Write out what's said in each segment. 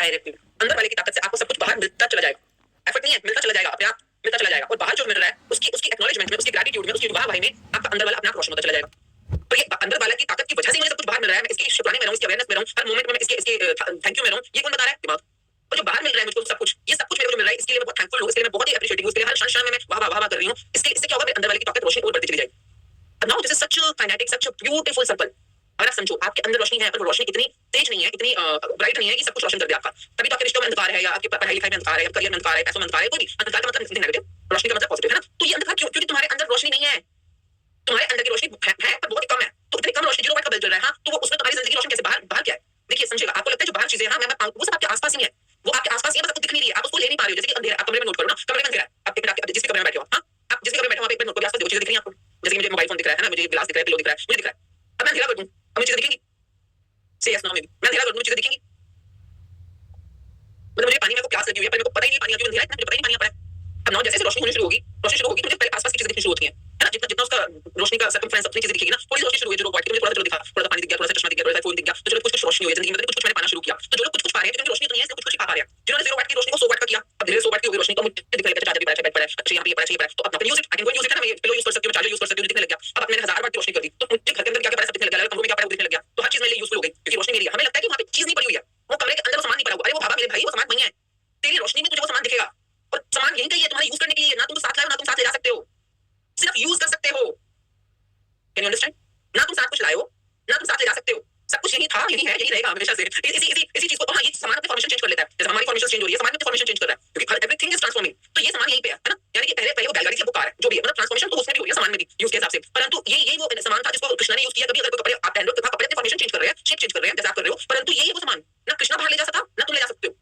I repeat, अंदर वाले की ताकत से आपको सब कुछ बाहर मिलता चला जाएगा। एफर्ट नहीं है, मिलता चला जाएगा, अपने आप मिलता चला जाएगा। और बाहर जो मिल रहा है उसकी एक्नॉलेजमेंट में, उसकी ग्रेटिट्यूड में, उसकी वाह-वाही में आपका अंदर वाला अपने आप रोशन होता चला जाएगा। तो ये अंदर वाला की ताकत की वजह से मुझे सब कुछ बाहर मिल रहा है, मैं इसकी शुक्राने में रहूं, इसकी अवेयरनेस में रहूं, हर मोमेंट में मैं इसके थैंक यू में रहूं। ये कौन बता रहा है? दिमाग। और जो बाहर मिल रहा है मुझको सब कुछ, ये सब कुछ मेरे को मिल रहा है, इसके लिए मैं बहुत थैंकफुल हूं, इसके लिए मैं बहुत ही एप्रिशिएटिंग हूं, इसके लिए हर क्षण में मैं वाह कर रही हूं। इससे क्या होगा, मेरे अंदर वाली की ताकत रोशनी और बढ़ती चली जाएगी। Now this is such a kinetic, such a beautiful circle. अगर आप समझो आपके अंदर रोशनी है, पर वो रोशनी इतनी तेज नहीं है, इतनी ब्राइट नहीं है कि सब कुछ रोशन कर दे आपका। तभी तो आपके रिश्तों में अंधकार है, या आपके पढ़ाई लिखाई में अंधकार है, या करियर में अंधकार है, पैसों में अंधकार है, कोई भी अंधकार का मतलब समथिंग नेगेटिव, रोशनी का मतलब पॉजिटिव है ना। तो ये अंधकार क्यों? क्योंकि तुम्हारे अंदर रोशनी नहीं है, तुम्हारे अंदर की रोशनी है पर बहुत ही कम है। तो इतनी कम रोशनी 0 वाट का बल्ब जल रहा है, हाँ, तो वो उसमें तुम्हारी जिंदगी रोशन कैसे? बाहर क्या है? देखिए समझिएगा, आपको लगता है जो बाहर चीजें हैं, हाँ, मैं वो सब आपके आसपास ही है, वो आपके आसपास ही है, बस आपको दिख नहीं रही है, आप उसको ले नहीं पा रहे हो। जैसे कि अंधेरा, आप कमरे में नोट करो ना, कमरे में अंधेरा है, आप जिस कमरे में बैठे हो, हाँ, आप जिस कमरे में बैठे हो वहां पे नोट करो, आसपास देखो, चीजें दिख रही हैं आपको। जैसे कि मुझे मोबाइल फोन दिख रहा है ना, मुझे गिलास दिख रहा है, पिलो दिख रहा है, मुझे दिख रहा है। अब मैं अंधेरा कर दूं, अब मुझे चीजें दिखेंगी? से यस नो मे बी, मैं अंधेरा कर दूं, चीजें दिखेंगी? मतलब मुझे पानी में को प्यास लगी हुई है, पर मेरे को पता ही नहीं पानी क्यों अंधेरा है, मुझे पता ही नहीं पानी पड़ा है। अब ना जैसे रोशनी होनी शुरू होगी, तो मुझे पहले आसपास की चीजें दिखनी शुरू होती हैं, है ना। जितना जितना उसका रोशनी का सर्कमफ्रेंस अपनी चीजें दिखेगी ना, थोड़ी रोशनी शुरू हुई, जो वाइट की मुझे थोड़ा दिखा, थोड़ा पानी दिख गया, थोड़ा सा चश्मा दिख गया, थोड़ा सा फोन दिख गया, तो चलो कुछ रोशनी हुई जिंदगी में, कुछ मैंने पाना शुरू किया। तो जो लोग कुछ पा रहे हैं, जिनकी रोशनी इतनी है, कुछ कुछ पा रहे हैं। जिन्होंने 0 वाट की रोशनी को 100 वाट का किया, अब धीरे 100 वाट की हो गई रोशनी, तो मुझे दिखने लगा चार्जर भी पड़ा है, बेड पड़ा है, अच्छा यहाँ पे ये पड़ा है, तो अपना use it, I can go use it, है ना, मैं पिलो यूज कर सकती हूँ, चार्जर यूज कर सकती हूँ, दिखने लग गया। अब मैंने 1000 वाट की रोशनी कर दी, तो मुझे घर के अंदर क्या पड़ा है सब दिखने लग गया, कमरे में क्या पड़ा है वो दिखने लग गया। तो हर चीज मेरे लिए यूजफुल हो गई, क्योंकि रोशनी मेरी है। हमें लगता है कि वहां पे चीज नहीं पड़ी हुई है, वो कमरे के अंदर वो सामान नहीं पड़ा हुआ। अरे वो भागा मेरे भाई, वो सामान वही है, तेरी रोशनी में तुझे वो सामान दिखेगा, और सामान यहीं कहीं है तुम्हारे यूज करने के लिए, ना तुम साथ लाओ, ना तुम साथ ले जा सकते हो, सिर्फ यूज कर सकते हो। Can you understand? ना तुम साथ कुछ लाए हो, ना तुम साथ ले जा सकते हो, सब कुछ यही था, यही है, यही रहेगा हमेशा से। इसी चीज को, हाँ, ये सामान अपनी फॉर्मेशन चेंज कर लेता है, जैसे हमारी फॉर्मेशन चेंज हो रही है, सामान अपनी फॉर्मेशन चेंज कर रहा है, क्योंकि एवरीथिंग इज ट्रांसफॉर्मिंग। तो ये सामान यहीं पे है ना, यानी कि पहले वो बैलगाड़ी से वो कार है, जो भी है, मतलब ट्रांसफॉर्मेशन तो उसमें भी हो रही है सामान में भी, यूज के हिसाब से। परंतु ये वो सामान था जिसको कृष्णा ने यूज किया। कभी अगर कोई कपड़े आप पहन रहे हो, तो कपड़े अपनी फॉर्मेशन चेंज कर रहे हैं, शेप चेंज कर रहे हैं, जैसे आप कर रहे हो, परंतु ये वो सामान ना कृष्णा बाहर ले जा सकता, ना तुम ले जा सकते हो,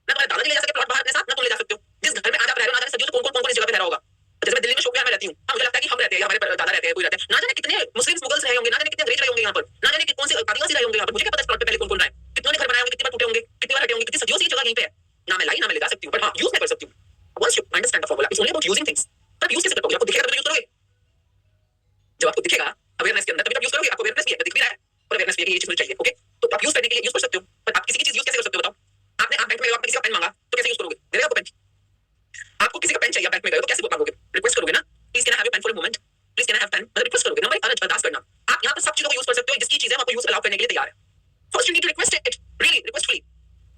ना तुम्हारे दादाजी ले जा सकते प्लॉट बाहर अपने साथ, ना तुम ले जा सकते हो। जिस घर में आज आप रह रहे हो, ना जाने सदियों से कौन इस जगह पे रह रहा होगा। जैसे मैं दिल्ली में शोपियां में रहती हूँ, हाँ, मुझे लगता है कि हम रहते हैं, हमारे दादा रहते हैं, कोई रहते हैं, ना जाने कितने मुस्लिम्स मुगल्स रहे होंगे, ना जाने कितने अंग्रेज रहे होंगे यहाँ पर, ना जाने कौन से आदिवासी रहे होंगे यहाँ पर। मुझे क्या पता इस प्लॉट पे पहले कौन रहा है, कितनों ने घर बनाए होंगे, कितनी बार टूटे होंगे, कितनी बार हटे होंगे, कितनी सदियों से ये जगह यहीं पे है। ना मैं लाई, ना मैं ले जा सकती हूँ, बट हाँ, यूज मैं कर सकती हूँ। Once you understand the formula, it's only about using things. तब यूज कैसे करोगे? आपको दिखेगा तो यूज करोगे। जब आपको दिखेगा अवेयरनेस के अंदर, तभी आप यूज करोगे। आपको अवेयरनेस भी है, दिख भी रहा है, और अवेयरनेस भी है कि ये चीज मुझे चाहिए, ओके। तो आप यूज करने के लिए यूज कर सकते हो, पर आप किसी की चीज यूज कैसे कर सकते हो बताओ? आपने आप बैंक में गए, आपने किसी का पेन मांगा, तो कैसे यूज करोगे? देगा आपको पेन? आपको किसी का पेन चाहिए, बैंक में गए तो कैसे मांगोगे? रिक्वेस्ट करोगे ना, please can I have your pen for a moment, please can I have pen, मतलब रिक्वेस्ट करोगे ना भाई, बर्दाश्त करना। आप यहाँ पर सब चीजों को यूज कर सकते हो, जिसकी चीजें आपको यूज अलाउ करने के लिए तैयार है। First you need to request it, really requestfully.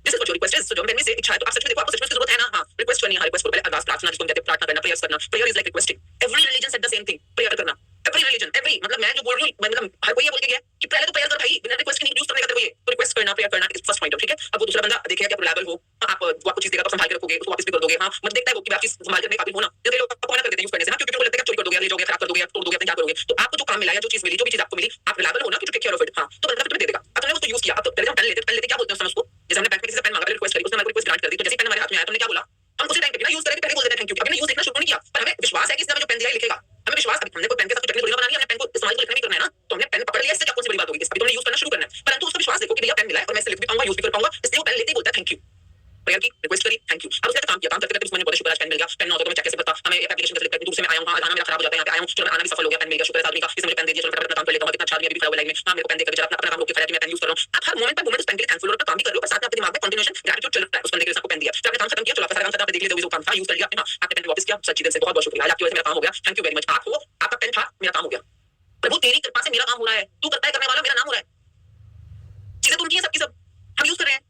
This is what your request is. So जब मैंने से इच्छा है, तो आप सच में देखो, आपको सच में जरूरत है ना, हाँ, रिक्वेस्ट करनी है, हाँ, रिक्वेस्ट करो। पहले अरदास, प्रार्थना जिसको कहते हैं, प्रार्थना करना, प्रेयर्स करना। Prayer is like requesting. Every religion said the same thing, prayer करना। एवरी रिलीजन, एवरी, मतलब मैं जो बोल रही हूँ, मतलब हर कोई ये बोल के गया कि पहले तो प्रेयर कर भाई, बिना रिक्वेस्ट के नहीं यूज करने का। तेरे को ये तो रिक्वेस्ट करना, प्रेयर करना इज फर्स्ट पॉइंट, ठीक है। अब वो दूसरा बंदा देखेगा कि आप रिलायबल हो, आप वो आपको चीज देगा तो संभाल के रखोगे, उसको वापस भी कर दोगे, हाँ, मतलब देखता है वो कि आप चीज संभाल के रखने के काबिल हो ना। जब ये लोग आपको मना कर देते हैं यूज करने से, हाँ, क्योंकि उनको लगता है कि चोरी कर दोगे, ले जाओगे, खराब कर दोगे, तोड़ दोगे, क्या करोगे। तो आपको जो काम मिला या जो चीज मिली, जो भी चीज आपको मिली, आप रिलायबल हो ना कि to take care of it, हाँ, तो बंदा तुम्हें दे देगा। अब तुमने उसको यूज किया, अब पहले हम पेन लेते क्या बोलते हैं उसको, जैसे हमने बैंक में किसी से पेन मांगा, रिक्वेस्ट करी, उसने हमारी रिक्वेस्ट ग्रांट कर दी, तो जैसे पेन हमारे हाथ में आया, तुमने क्या बोला? हम उसी टाइम पे बिना यूज करे पहले बोल देते हैं थैंक यू। अभी हमने यूज देखना शुरू नहीं किया, पर हमें विश्वास है कि इसने हमें जो पेन दिया है लिखेगा। हमें विश्वास, अभी हमने कोई पेन के साथ कोई टेक्निक थोड़ी ना बनानी है, हमने पेन को इस्तेमाल तो लिखना भी करना है ना, तो हमने पेन पकड़ लिया, इससे क्या कौन सी बड़ी बात होगी? अभी तो हमने यूज करना शुरू करना है, परंतु उसका विश्वास देखो कि भैया पेन मिला है और मैं इसे लिख भी पाऊंगा, यूज भी कर पाऊंगा, इसलिए वो पेन लेते ही बोलता है थैंक यू। प्रेयर की, रिक्वेस्ट करी, थैंक यू। अब उसने काम किया, काम करते करते उसने बोला शुक्र आज पेन मिल गया, पेन ना होता तो मैं चेक कैसे करता, हमें एप्लीकेशन कैसे लिखकर दूर से मैं आया हूं, आना मेरा खराब हो जाता है, यहाँ पे आया हूं, चलो आना भी सफल हो गया, पेन मिल गया, शुक्र है आदमी का, इसने मुझे पेन दे दिया, चलो मैं अपना काम कर लेता हूं, कितना अच्छा आदमी अभी खड़ा हुआ लाइन में, हां मेरे को पेन देकर जरा अपना काम रोक के खड़ा है कि मैं पेन यूज कर रहा हूं। आप हर मोमेंट पे मोमेंट उस पेन के लिए थैंकफुल और अपना काम भी कर रहे हो, पर साथ में आपके दिमाग में कंटिन्यूएशन ग्रेटिट्यूड चल रहा है उस बंदे के लिए, आपको पेन दिया, जब आपने काम खत्म किया, चलो आपका सारा काम खत्म, आपने देख लिया, वो काम था, यूज कर लिया आपने, आपने पेन वापस किया, सच्ची दिल से बहुत बहुत शुक्रिया, आज आपकी वजह से मेरा काम हो गया, थैंक यू वेरी मच। आप हो, आपका पेन था, मेरा काम हो गया। प्रभु तेरी कृपा से मेरा काम हो रहा है, तू करता है करने वाला, मेरा नाम हो रहा है, चीजें तो उनकी हैं, सबकी सब हम यूज कर रहे हैं।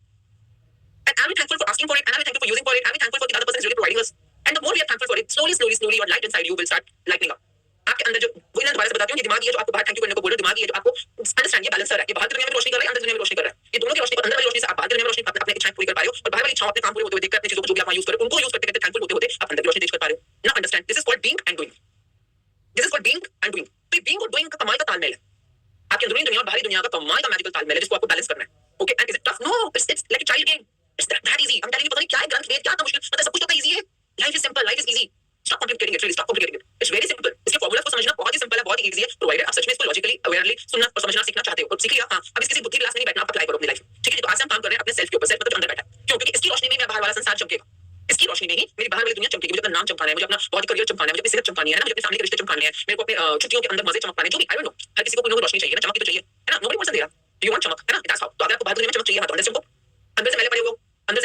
And I'm thankful for asking for it, and I'm thankful for using for it, I'm thankful for the other person is really providing us. And the more we are thankful for it, slowly, your light inside you will start lightening up. आपके अंदर जो, वो मैं दोबारा से बताती हूँ, ये दिमाग, ये जो आपको बाहर थैंक यू करने को बोल रहे हो, दिमाग ये जो आपको अंडरस्टैंड, ये बैलेंसर है, ये बाहर की दुनिया में रोशनी कर रहा है, अंदर दुनिया में रोशनी कर रहा है, ये दोनों की रोशनी, अंदर वाली रोशनी से आप बाहर की दुनिया में रोशनी अपनी इच्छाएं पूरी कर पा रहे हो, और बाहर वाली इच्छाओं अपने काम पूरे होते हुए देखकर अपनी चीजों को जो भी आप यूज कर रहे हो, उनको यूज करते करते थैंकफुल होते होते आप अंदर की रोशनी तेज कर पा रहे हो ना। Understand, this is called being and doing, this is called being and doing. तो बीइंग और डूइंग का कमाल का तालमेल है, आपकी अंदरूनी दुनिया और बाहरी दुनिया का कमाल का मैजिकल तालमेल है, जिसको आपको बैलेंस करना है, okay. And is it tough? No, it's like a child game, it's that easy. I am telling you, पता नहीं क्या है ग्रंथ वेद, क्या था मुश्किल, मतलब सब कुछ तो इजी है। Life is simple, life is easy, stop complicating it, really stop complicating it, it's very simple. इसके फॉर्मूला को समझना बहुत ही सिंपल है, बहुत ही इजी है, प्रोवाइडेड आप सच में इसको लॉजिकली अवेयरली सुनना और समझना सीखना चाहते हो, और सीख लिया, हां, अब इसकी बुद्धि क्लास में नहीं बैठना, आप अप्लाई करो अपनी लाइफ, ठीक है। तो आज हम काम कर रहे हैं अपने सेल्फ के ऊपर, सेल्फ मतलब जो अंदर बैठा है, क्यों? क्योंकि इसकी रोशनी में मेरा बाहर वाला संसार चमकेगा, इसकी रोशनी में ही मेरी बाहर वाली दुनिया चमकेगी। मुझे अपना नाम चमकाना है, मुझे अपना बॉडी करियर चमकाना है, मुझे अपनी सेहत चमकानी है ना, मुझे अपनी फैमिली के रिश्ते चमकाने हैं, मेरे को अपने छुट्टियों के अंदर मजे चमकाने, जो भी, आई डोंट नो, हर किसी को कोई ना कोई रोशनी चाहिए ना, चमक तो चाहिए, है ना। नोबडी वांट्स अंधेरा, डू यू वांट चमक, है ना, दैट्स हाउ। तो अगर आपको बाहर दुनिया में चमक चाहिए, हाँ, तो अंदर से चमको, अंदर से मैले पड़े हो, अंदर से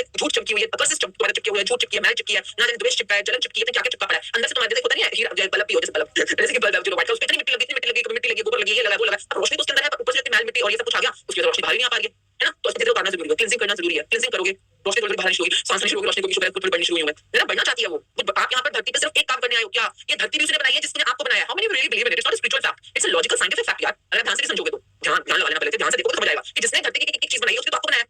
चिपकी हुई है, कर्सेस तुम्हारे चिपके हुए हैं, झूठ चिपकी है, मैल चिपकी है, ना जाने द्वेष चिपका है, जलन चिपकी है, क्या क्या चिपका पड़ा है अंदर से। तुम्हारे जैसे होता नहीं है हीरा बल्ब भी हो, जैसे बल्ब जैसे कि बल्ब जो व्हाइट हाउस पे इतनी मिट्टी लगी, मिट्टी लगी, गोबर लगी, ये लगा वो लगा, अब रोशनी तो उसके अंदर है, पर ऊपर से मैल मिट्टी और ये सब कुछ आ गया, उसकी रोशनी बाहर नहीं आ पा रही है ना। तो इसमें धीरे उतारना जरूरी है, क्लींजिंग करना जरूरी है। क्लींजिंग करोगे रोशनी थोड़ी बाहर शुरू होगी, सांस लेनी शुरू होगी, रोशनी को शुरू होगी, बढ़नी शुरू होगी, है ना, बढ़ना चाहती है वो। आप यहाँ पर धरती पे सिर्फ एक काम करने आए हो क्या? ये धरती भी उसने बनाई है जिसने आपको बनाया। How many really believe in it? It's not a spiritual fact, it's a logical scientific fact यार। अगर ध्यान से समझोगे तो, ध्यान ध्यान लगाना पहले, ध्यान से देखो तो समझ आएगा कि जिसने धरती की एक चीज बनाई है उसने तो आपको बनाया।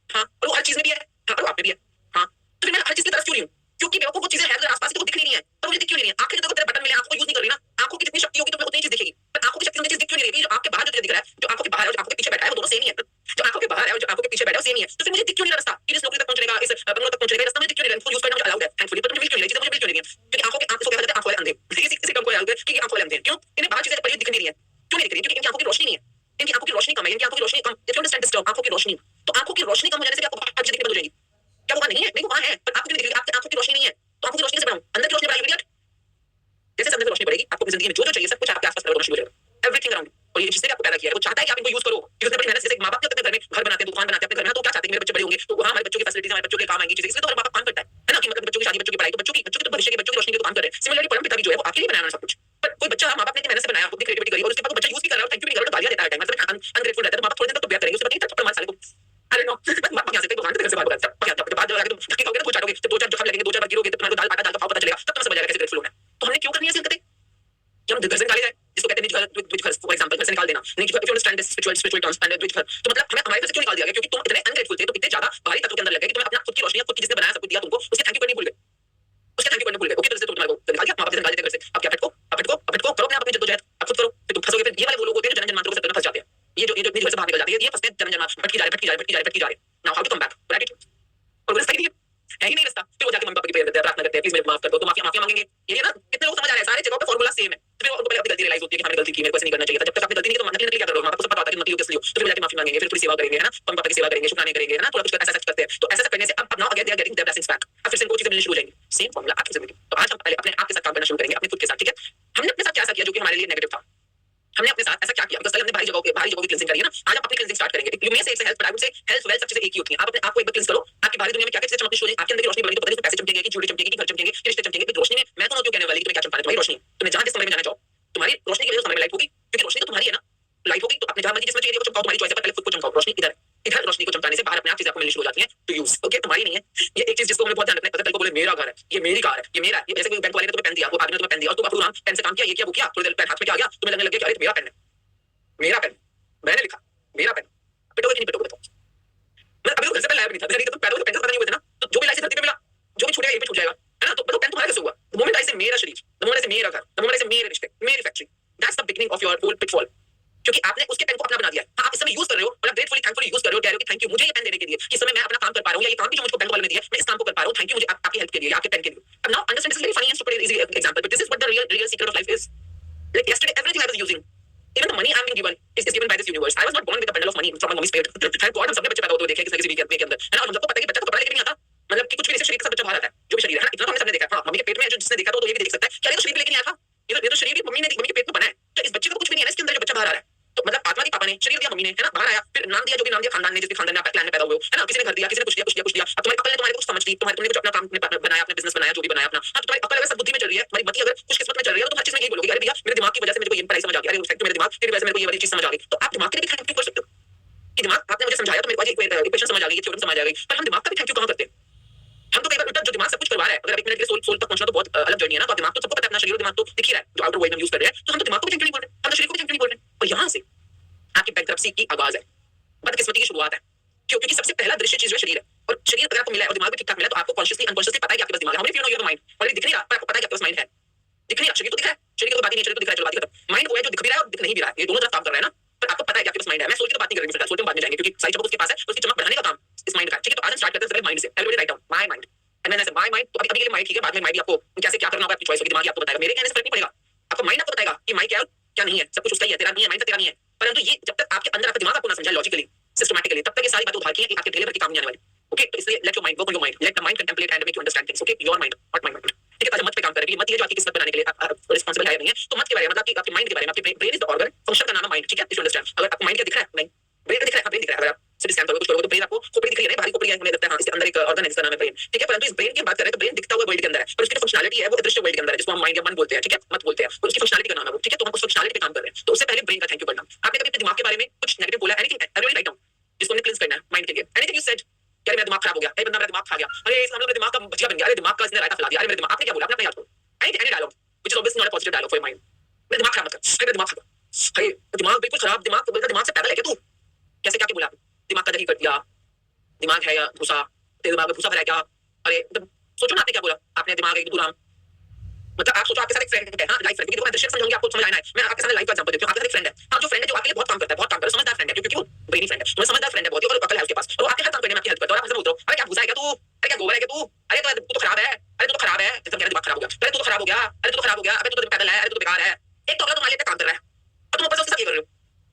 हाँ, और वो हर चीज में भी है, हाँ, और आप में भी है। हाँ, तो फिर मैं हर चीज की तरफ क्यों नहीं हूँ? क्योंकि बेवकूफ वो चीजें हैं अगर आसपास, तो दिख नहीं है, पर मुझे दिख क्यों नहीं है? आंखें तो तेरे बटन मिले, आंखों को यूज नहीं कर रही ना, आंखों की जितनी शक्ति होगी तुम्हें उतनी चीज दिखेगी, पर आंखों की शक्ति उतनी चीज दिख क्यों नहीं रही? जो आंख के बाहर जो दिख रहा है, जो आंखों के बाहर है और जो आंखों के पीछे बैठा है, वो दोनों सेम ही है। जो आंखों के बाहर है और जो आंखों के पीछे बैठा है, वो सेम ही है। तो फिर मुझे दिख क्यों नहीं रहा रास्ता कि इस नौकरी तक पहुंचने का, इस बंगलों तक पहुंचने का रास्ता मुझे दिख क्यों नहीं रहा? इनको यूज करना मुझे अलाउड है थैंकफुली, पर मुझे क्यों नहीं रही चीजें, मुझे क्यों नहीं रही है? क्योंकि आंखों के आंख को क्या कहते हैं, आंखों वाले अंधे, किसी टर्म को अलाउड है कि आंखों वाले अंधे। क्यों? इन्हें बाहर चीजें पड़ी दिख नहीं रही है। क्यों नहीं दिख रही? क्योंकि इनकी आंखों की रोशनी नहीं है, इनकी आंखों की रोशनी कम है, इनकी आंखों की रोशनी कम। If you understand this term, आंखों की रोशनी, तो आंखों की रोशनी कम हो जाने से क्या आपको बाहर चीजें दिखनी बंद हो जाएगी? क्या वो वहां नहीं है? नहीं, वो वहां है, पर आपको क्यों नहीं दिख रही? आपकी आंखों की रोशनी नहीं है, तो आंखों की रोशनी कैसे बढ़ाऊं? अंदर की रोशनी बढ़ाई हुई है। जैसे अंदर की रोशनी बढ़ेगी, आपको जिंदगी में जो जो चाहिए सब कुछ आपके आसपास होना शुरू हो जाएगा, एवरीथिंग अराउंड। और ये जिसने आपको पैदा किया है वो चाहता है कि आप इनको यूज करो, कि उसने बड़ी मेहनत से, जैसे माँ बाप अपने घर में घर बनाते हैं, दुकान बनाते हैं अपने घर में, तो क्या चाहते हैं कि मेरे बच्चे बड़े होंगे तो हमारे बच्चों की फैसिलिटीज, हमारे बच्चों के काम आएंगी चीजें, इसलिए तो हमारे बाप काम करता है ना, कि मतलब बच्चों की शादी, बच्चों की पढ़ाई, तो बच्चों की तो भविष्य के बच्चों की रोशनी के तो काम कर रहे हैं। सिमिलरली परम पिता भी जो है वो आपके लिए बनाया सब कुछ, पर कोई बच्चा माँ बाप ने मेहनत से बनाया, अपनी क्रिएटिविटी करी, और उसके बाद बच्चा यूज भी कर रहा है और थैंक यू भी कर रहा है, तो गालियां देता है, मतलब अनग्रेटफुल रहता है, तो माँ बाप थोड़ी देर तक तो ब्याह करेंगे, उसके बाद नहीं थप्पड़ मार साले को, अरे नो माँ बाप यहाँ से भगवान से बात करता है, बाद में तुम धक्के खाओगे ना, दो चाटोगे, तो दो चार जख्म लगेंगे, दो चार बार गिरोगे, तो तुम्हारे को दाल पाता, दाल का भाव पता चलेगा, तब तुम्हें समझ आएगा कैसे ग्रेटफुल होना है। तो हमने क्यों करनी है ऐसी हरकतें कि हम घर से निकाले जाए, जिसको कहते हैं निज घर, फॉर एग्जांपल घर से निकाल देना, निज घर, if you understand this spiritual terms and निज घर, तो मतलब हमें हमारे घर से क्यों निकाल दिया गया? क्योंकि तुम इतने अनग्रेटफुल थे, तो इतने ज्यादा बाहरी तत्व के अंदर लग गए कि तुम्हें अपना खुद की रोशनी, खुद की जिसने बनाया, सब कुछ दिया तुमको, उसके थैंक यू करने भूल गए, उसके थैंक यू करने भूल गए। ओके, तो तुम्हारे को निकाल दिया, माँ बाप से निकाल देते घर से, अब क्या फटको, अब फटको, अब फटको, करो अपने आप में जद्दोजहद, अब खुद करो, फिर तुम फंसोगे। फिर ये वाले वो लोग होते हैं जो जन्म जन्मांतरों के चक्कर में फंस जाते हैं, ये जो निज घर से बाहर निकल जाते हैं, ये फंसते हैं जन्म जन्मांतर, भटकी जा रहे, भटकी जा रहे, भटकी जा रहे, भटकी जा रहे। Now how to come back, right? और वो रास्ता ही नहीं है ही नहीं रास्ता। फिर वो जाके मम्मी पापा की प्रेयर करते हैं, प्रार्थना करते हैं, प्लीज मेरे को माफ कर दो, तो माफी मांगेंगे। ये ना कितने लोग समझ आ रहे हैं, सारे जगहों पे फार्मूला सेम है। फिर उनको पहले अपनी गलती रियलाइज होती है कि हमने गलती की, मेरे को ऐसे नहीं करना चाहिए था। जब तक आपने गलती नहीं की तो नकली नकली क्या करोगे? माँ बाप को सब पता होता है कि नकली हो किस लिए हो, तो फिर जाके माफी मांगेंगे, फिर थोड़ी सेवा करेंगे, है ना, मम्मी पापा की सेवा करेंगे, शुक्राने करेंगे, है ना, थोड़ा कुछ ऐसा करते हैं। तो ऐसा करने से अब now again they are getting their blessings back, अब फिर से इनको चीजें मिलनी शुरू हो जाएंगी। सेम फार्मूला आपकी जिंदगी। तो आज हम पहले अपने आप के साथ काम करना शुरू करेंगे, अपने खुद के साथ, ठीक है? हमने अपने साथ क्या किया जो कि हमारे लिए नेगेटिव था? हमने अपने साथ ऐसा क्या किया? बिकॉज़ हमने भारी जगहों की क्लींजिंग करी है ना, आज हम अपनी क्लींजिंग स्टार्ट करेंगे। यू मे से it's health, but I would say health wealth सब चीजें एक ही होती हैं। आप अपने आप को एक बार क्लींज करो, आपकी बाहरी दुनिया में क्या-क्या चीजें चमकनी शुरू हो जाएंगी, आपके अंदर की रोशनी बढ़ेगी, तो पता नहीं पैसे चमकेंगे, कि ज्वेलरी चमकेगी, कि घर चमकेंगे, कि रिश्ते चमकेंगे। रोशनी में मैं तो क्यों कहने वाली कि तुम्हें क्या चमकाना है? तुम्हारी रोशनी। तुम्हें जहां जिस कमरे में जाना चाहो, तुम्हारी रोशनी की वजह से कमरे में लाइट होगी, क्योंकि रोशनी तो तुम्हारी है ना, लाइट होगी, तो अपने जहां मर्जी जिसमें चाहिए वो चमकाओ, तुम्हारी चॉइस है, पर पहले खुद को चमकाओ। रोशनी इधर है, इधर रोशनी को चमकाने से बाहर अपने आप चीजें आपको मिलनी शुरू हो जाती हैं टू यूज। ओके, तुम्हारी नहीं है। ये एक चीज जिसको हमें बहुत ध्यान रखना है, पता कल को बोले मेरा घर है, ये मेरी कार है, ये मेरा है, ये जैसे कोई बैंक वाले ने तुम्हें पेन दिया, वो आदमी ने तुम्हें पेन दिया, और तुम अपना पेन से काम किया, ये किया, वो किया, थोड़ी देर पेन हाथ में क्या आ गया, तुम्हें लगने लगे कि अरे मेरा पेन है, मेरा पेन, मैंने लिखा, मेरा पेन। पिटोगे कि नहीं पिटोगे? बताओ। मैं अभी तो घर से पेन लाया भी नहीं था, नहीं तो तुम पैरों से पेन से पता नहीं हुए थे ना, तो जो भी लाइसेंस धरती पे मिला, जो भी छूटेगा यहीं पे छूट जाएगा, है ना? तो बताओ पेन तुम्हारा कैसे हुआ? द मोमेंट आई से मेरा शरीर, द मोमेंट आई से मेरा घर, द मोमेंट आई से मेरे रिश्ते, मेरी factory, that's the beginning of your whole pitfall. क्योंकि आपने उसके पेन को अपना बना दिया है। हाँ, आप इस समय यूज कर रहे हो और आप ग्रेटफुली थैंकफुली यूज कर रहे हो, कह रहे हो कि थैंक यू मुझे ये पेन देने के लिए, कि इस समय मैं अपना काम कर पा रहा हूं, या ये काम भी जो मुझको बैंक वाले ने दिया है, मैं इस काम को कर पा रहा हूं, थैंक यू मुझे आपकी हेल्प के लिए, आपके पेन के लिए। अब now understand, this is very funny and stupid easy example, but this is what the real secret of life is. Like yesterday, everything I was using, even the money I'm being given is given by this universe. I was not born with a bundle of money from my mommy's plate. Thank God हम सबने बच्चे पैदा होते हुए देखे किसी न किसी वीक के अंदर, है ना? और हम सबको पता है कि बच्चा तो कपड़ा लेके नहीं आता, मतलब कि कुछ भी नहीं, शरीर के साथ बच्चा बाहर आता है, जो भी शरीर है ना, इतना तो हमने सबने देखा है। हाँ, मम्मी के पेट में जो जिसने देखा तो ये भी देख सकता है कि ये तो शरीर लेके नहीं आया था, ये तो शरीर भी मम्मी के पेट में बना है, तो इस बच्चे को कुछ भी नहीं है ना, इसके अंदर जो बच्चा बाहर आ रहा है, तो मतलब आत्मा की पापा ने, शरीर दिया मम्मी ने, है ना, बाहर आया, फिर नाम दिया जो भी नाम दिया खानदान ने, जिस भी खानदान में आप क्लैन में पैदा हुए हो, है ना, किसी ने घर दिया, किसी ने कुछ दिया, कुछ दिया, कुछ दिया। अब तुम्हारी अकल ने तुम्हारे कुछ समझ ली, तुमने कुछ अपना काम बनाया, अपना बिजनेस बनाया, जो भी बनाया अपना, हाँ, तो तुम्हारी अकल अगर सब बुद्धि में चल रही है, तुम्हारी मति अगर कुछ किस्मत में चल रही है, तो तुम हर चीज में यही बोलोगे, अरे भैया मेरे दिमाग की वजह से मेरे को ये पढ़ाई समझ आ गई, अरे उस मेरे दिमाग तेरी वजह से मेरे को ये वाली चीज समझ आ गई। तो आप दिमाग के लिए भी थैंक यू कर सकते हो कि दिमाग आपने मुझे समझाया, तो मेरे को आज इक्वेशन समझ आ गई, ये थ्योरम समझ आ गई, पर हम दिमाग का भी थैंक यू कहां करते हैं? हम तो कई बार उल्टा, जो दिमाग सब कुछ करवा रहा है, अगर एक मिनट के सोल तक पहुंचना तो बहुत अलग जर्नी है ना, तो दिमाग तो सबको पता है, अपना शरीर दिमाग तो दिख ही रहा है, जो आउटर वर्ल्ड में यूज कर रहे हैं, तो हम तो दिमाग को भी थैंक यू नहीं बोल रहे, हम तो शरीर को भी थैंक यू नहीं बोल रहे। और यहाँ से आपकी बैंकरप्सी की आगाज है, बदकिस्मती की शुरुआत है। क्यों? क्योंकि सबसे पहला दृश्य चीज जो है शरीर है, और शरीर अगर आपको मिला है और दिमाग भी ठीक ठाक मिला, तो आपको कॉन्शियसली अनकॉन्शियसली पता है कि आपके पास दिमाग है। How many of you know your mind? Already दिख नहीं रहा, पर आपको पता है कि आपके पास माइंड है। दिख नहीं रहा, शरीर तो दिख रहा है, शरीर को बाकी नेचर को दिख रहा है, चलो बात खत्म। माइंड वो है जो दिख भी रहा है और दिख नहीं भी रहा है, ये दोनों तरफ काम कर रहा है ना, पर आपको पता है कि आपके पास माइंड है। मैं सोल की तो बात नहीं कर रही हूं, सोल के बाद में जाएंगे, क्योंकि सारी चमक उसके पास है, उसकी चमक बढ़ाने का काम इस माइंड का, ठीक है? तो आज हम स्टार्ट करते हैं पहले माइंड से। Everybody write down my mind, and when I से माय माइंड, तो अभी के लिए माइंड ठीक है, बाद में माइंड भी आपको कैसे क्या करना होगा आपकी चॉइस होगी, दिमाग ही आपको बताएगा। मेरे कहने से फर्क नहीं पड़ेगा, आपको माइंड आपको बताएगा कि माइंड क्या है क्या नहीं है, सब कुछ उसका ही है, तेरा नहीं है, माइंड तेरा नहीं है। परंतु ये जब तक आपके अंदर आपका दिमाग आपको ना समझा लॉजिकली, सिस्टमैटिकली, तब तक ये सारी बातें उधार की हैं, आपके ढेले भर के काम नहीं आने वाली। ओके, तो इसलिए let your mind work on your mind, let the mind contemplate and make you understand things. Okay, your mind not my mind, ठीक है? ताकि मत पे काम करेगी, मत ये जो आपकी किस्मत बनाने के लिए आप रिस्पांसिबल है नहीं है, तो मत के बारे में, मतलब आपके माइंड के बारे में, आपके brain is the organ, function का नाम है माइंड, ठीक है? You understand? अगर आपको माइंड क्या दिख रहा है? नहीं, ब्रेन दिख रहा है, ब्रेन दिख रहा है। अगर आप सिटी स्कैन करोगे, कुछ करोगे, तो ब्रेन आपको खोपड़ी दिख रही है, बाहरी खोपड़ी है, हमें लगता है हाँ इसके अंदर अंदर एक ऑर्गन है जिसका नाम है ब्रेन, ठीक है। परंतु इस ब्रेन की बात करें तो ब्रेन दिखता हुआ वर्ल्ड के अंदर है, पर उसकी फंक्शनलिटी है वो अदृश्य वर्ल्ड के अंदर है, जिसको हम माइंड या मन बोलते हैं, ठीक है, मत बोलते हैं, और उसकी फंक्शनलिटी का नाम है वो, ठीक है। तो हम उस फंक्शनलिटी पे काम कर रहे हैं। तो उससे पहले ब्रेन का थैंक यू करना। आपने कभी अपने दिमाग के बारे में कुछ नेगेटिव बोला? एनीथिंग, एवरीबॉडी राइट डाउन, जिसको हमने क्लींस करना है माइंड के लिए। एनीथिंग यू सेड, यार मेरा दिमाग खराब हो गया, ए बंदा मेरा दिमाग खा गया, अरे इस मामले में मेरे दिमाग का भजिया बन गया, अरे दिमाग का इसने रायता फैला दिया, अरे मेरे दिमाग, आपने क्या बोला? आपने अपना याद करो। Any dialogue which is obviously not a positive dialogue for your mind. मेरा दिमाग खराब मत कर, अरे मेरा दिमाग खराब, अरे दिमाग बिल्कुल खराब, दिमाग तो दिमाग से पैदल है क्या तू? कैसे क्या बोला? दिमाग का दही कर दिया, दिमाग है या भूसा, तेरे दिमाग में भूसा भरा है क्या? अरे मतलब सोचो ना आपने क्या बोला। आपने दिमाग एक बुरा, मतलब आप सोचो आपके साथ एक फ्रेंड है, हाँ लाइफ फ्रेंड, क्योंकि दृश्य समझाऊंगी आपको समझ आना है। मैं आपके सामने लाइफ का एग्जांपल देती हूं। आपके साथ एक फ्रेंड है, हाँ जो फ्रेंड है जो आपके लिए बहुत काम करता है, बहुत काम करता है, समझदार फ्रेंड है, क्योंकि वो ब्रेनी फ्रेंड है, तो समझदार फ्रेंड है बहुत, और अकल है उसके पास, और आपके हर काम करने में आपकी हेल्प करता है, और आप हंस रहे हो, अरे क्या भूसा है क्या तू, अरे क्या गोबर है क्या तू, अरे तू तो खराब है, अरे तू तो खराब है, जब मेरा दिमाग खराब हो गया, अरे तू तो खराब हो गया, अरे तू तो खराब हो गया, अबे तू तो पैदल है, अरे तू तो बेकार है। एक तो अगला तुम्हारे लिए काम कर रहा है और तुम ऊपर से उसके साथ ये कर रहे हो,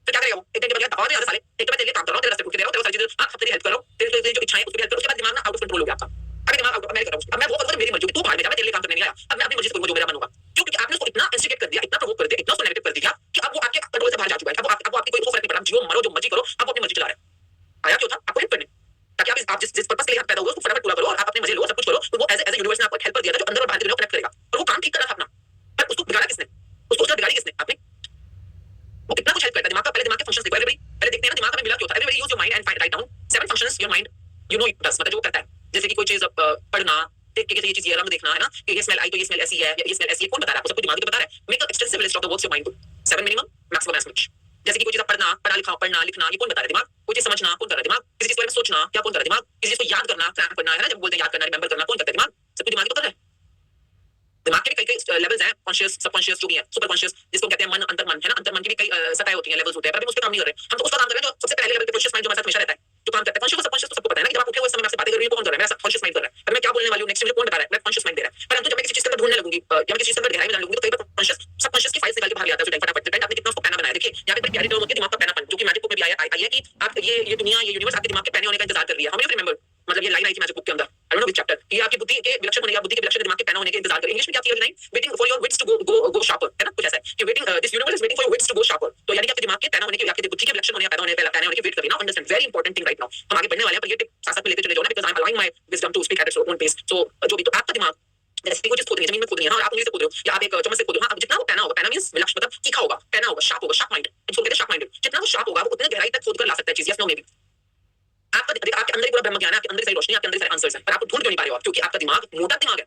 तो क्या करेगा वो? एक दिन के बाद और भी ज्यादा साले, एक तो मैं तेरे लिए काम कर रहा हूं, तेरे रास्ते टूट के दे रहा हूं, तेरे सारी चीजें, हाँ तेरी हेल्प कर रहा हूं, तेरी जो इच्छाएं उसकी हेल्प करो, उसके बाद दिमाग ना आउट ऑफ कंट्रोल हो गया आपका। अरे दिमाग आउट, मैं कर रहा हूं, अब मैं वो करूंगा मेरी मर्जी होगी, तू भाड़ में जा, मैं तेरे लिए काम करने नहीं आया, अब मैं अपनी मर्जी से करूंगा जो मेरा मन होगा। क्यों? क्योंकि आपने उसको इतना इंस्टिगेट कर दिया, इतना प्रोवोक कर दिया, इतना उसको नेगेटिव कर दिया कि अब वो आपके कंट्रोल से बाहर जा चुका है। अब वो आपकी कोई फर्क नहीं पड़ा, जियो मरो जो मर्जी करो, अब वो अपनी मर्जी चला रहा है। आया क्यों था? आपको हेल्प करने, ताकि आप जिस पर्पस के लिए पैदा हुए उसको फटाफट पूरा करो, और आप अपने मजे लो, सब कुछ करो। तो वो एज ए यूनिवर्स ने आपको हेल्पर दिया था जो अंदर और बाहर दोनों कनेक्ट करेगा, और वो काम ठीक कर रहा था अपना, पर उसको बिगाड़ा किसने? उसको उसका बिगाड़ी किसने? आपने। वो कितना कुछ हेल्प करता है दिमाग का। पहले दिमाग के फंक्शंस देखो एवरीबॉडी, पहले देखते हैं ना दिमाग में मिला क्या होता है। Everybody use your mind and find write down 7 functions your mind, you know it does, मतलब जो करता है, जैसे कि कोई चीज पढ़ना, देख के ये चीज ये रंग देखना है ना, कि ये स्मेल आई तो ये स्मेल ऐसी है, ये स्मेल ऐसी है, कौन बता रहा है आपको? सब कुछ दिमाग ही तो बता रहा है। Make a extensive list of the works your mind do, 7 minimum, maximum age much. जैसे कि कोई चीज पढ़ना, पढ़ना लिखना, ये कौन बता रहा है? दिमाग। कोई चीज समझना, कौन कर रहा है? दिमाग। किसी चीज के बारे में सोचना, क्या कौन कर रहा है? दिमाग। किसी चीज को याद करना, क्रैम करना है ना, जब बोलते हैं याद करना, रिमेंबर करना, कौन करता है? दिमाग। सब कुछ दिमाग ही तो कर रहा है। दिमाग के भी कई लेवल्स हैं, कॉन्शियस, सबकॉन्शियस जो भी है, सुपर कॉन्शियस जिसको कहते हैं मन, अंतर्मन, है ना। अंतर्मन की भी कई सतहें होती हैं, लेवल्स होते हैं, पर हम उस पे काम नहीं कर रहे। हम तो उसका काम कर रहे हैं जो सबसे पहले लेवल पे कॉन्शियस माइंड जो हमारे साथ हमेशा रहता है, जो काम करता है। कॉन्शियस सबकॉन्शियस तो सबको पता है ना, कि जब आप उठे हुए समय में आपसे बातें कर रही हूं, कौन कर रहा है? मेरा कॉन्शियस माइंड कर रहा है। पर मैं क्या बोलने वाली हूं नेक्स्ट, मुझे कौन बता रहा है? मेरा कॉन्शियस माइंड दे रहा है। परंतु जब मैं किसी चीज के अंदर ढूंढने लगूंगी, या मैं किसी चीज के अंदर गहराई में जाने लगूंगी, तो कई बार कॉन्शियस सबकॉन्शियस की फाइल्स निकाल के बाहर ले आता है उस टाइम फटाफट। डिपेंड आपने कितना उसको पैना बनाया। देखिए यहाँ पे बड़ी प्यारी टर्म होती है दिमाग का पैनापन, जो कि मैजिक बुक में भी आई है कि आप ये दुनिया, ये यूनिवर्स आपके दिमाग के पैने होने का इंतजार कर रही है। हाउ मेनी रिमेंबर, मतलब ये लाइन आई थी मैजिक बुक के अंदर, I don't know which chapter, कि ये आपकी बुद्धि के विलक्षण होने या बुद्धि के विलक्षण दिमाग के पैना होने के इंतजार कर रही है। इंग्लिश में क्या थी ये line? Waiting for your wits to go sharper, है ना, कुछ ऐसा है कि waiting, this universe is waiting for your wits to go sharper. तो यानी कि आपके दिमाग के पैना होने की, आपकी बुद्धि के विलक्षण होने या पैदा होने की वेट कर रही है ना। Understand, very important thing right now. हम आगे बढ़ने वाले हैं, पर ये टिप साथ साथ में लेते चले जाओ ना, because I am allowing my wisdom to speak at its own pace. So जो भी, तो आपका दिमाग जैसे कोई चीज खोदनी है, जमीन में खोदनी है, और आप उंगली से खोद रहे हो या आप एक चम्मच से खोद रहे हो, हाँ, जितना वो पैना होगा, पैना मींस विलक्षण, मतलब तीखा होगा, पैना होगा, शार्प होगा, शार्प माइंड, इसको कहते हैं शार्प माइंड। जितना वो शार्प होगा, वो उतने गहराई तक खोद कर ला सकता है चीज। Yes no maybe. आपके अंदर ही पूरा ब्रह्म ज्ञान है, आपके अंदर सारी रोशनी, आपके अंदर सारे आंसर्स हैं, पर आप ढूंढ क्यों नहीं पा रहे हो? आप, क्योंकि आपका दिमाग मोटा दिमाग है।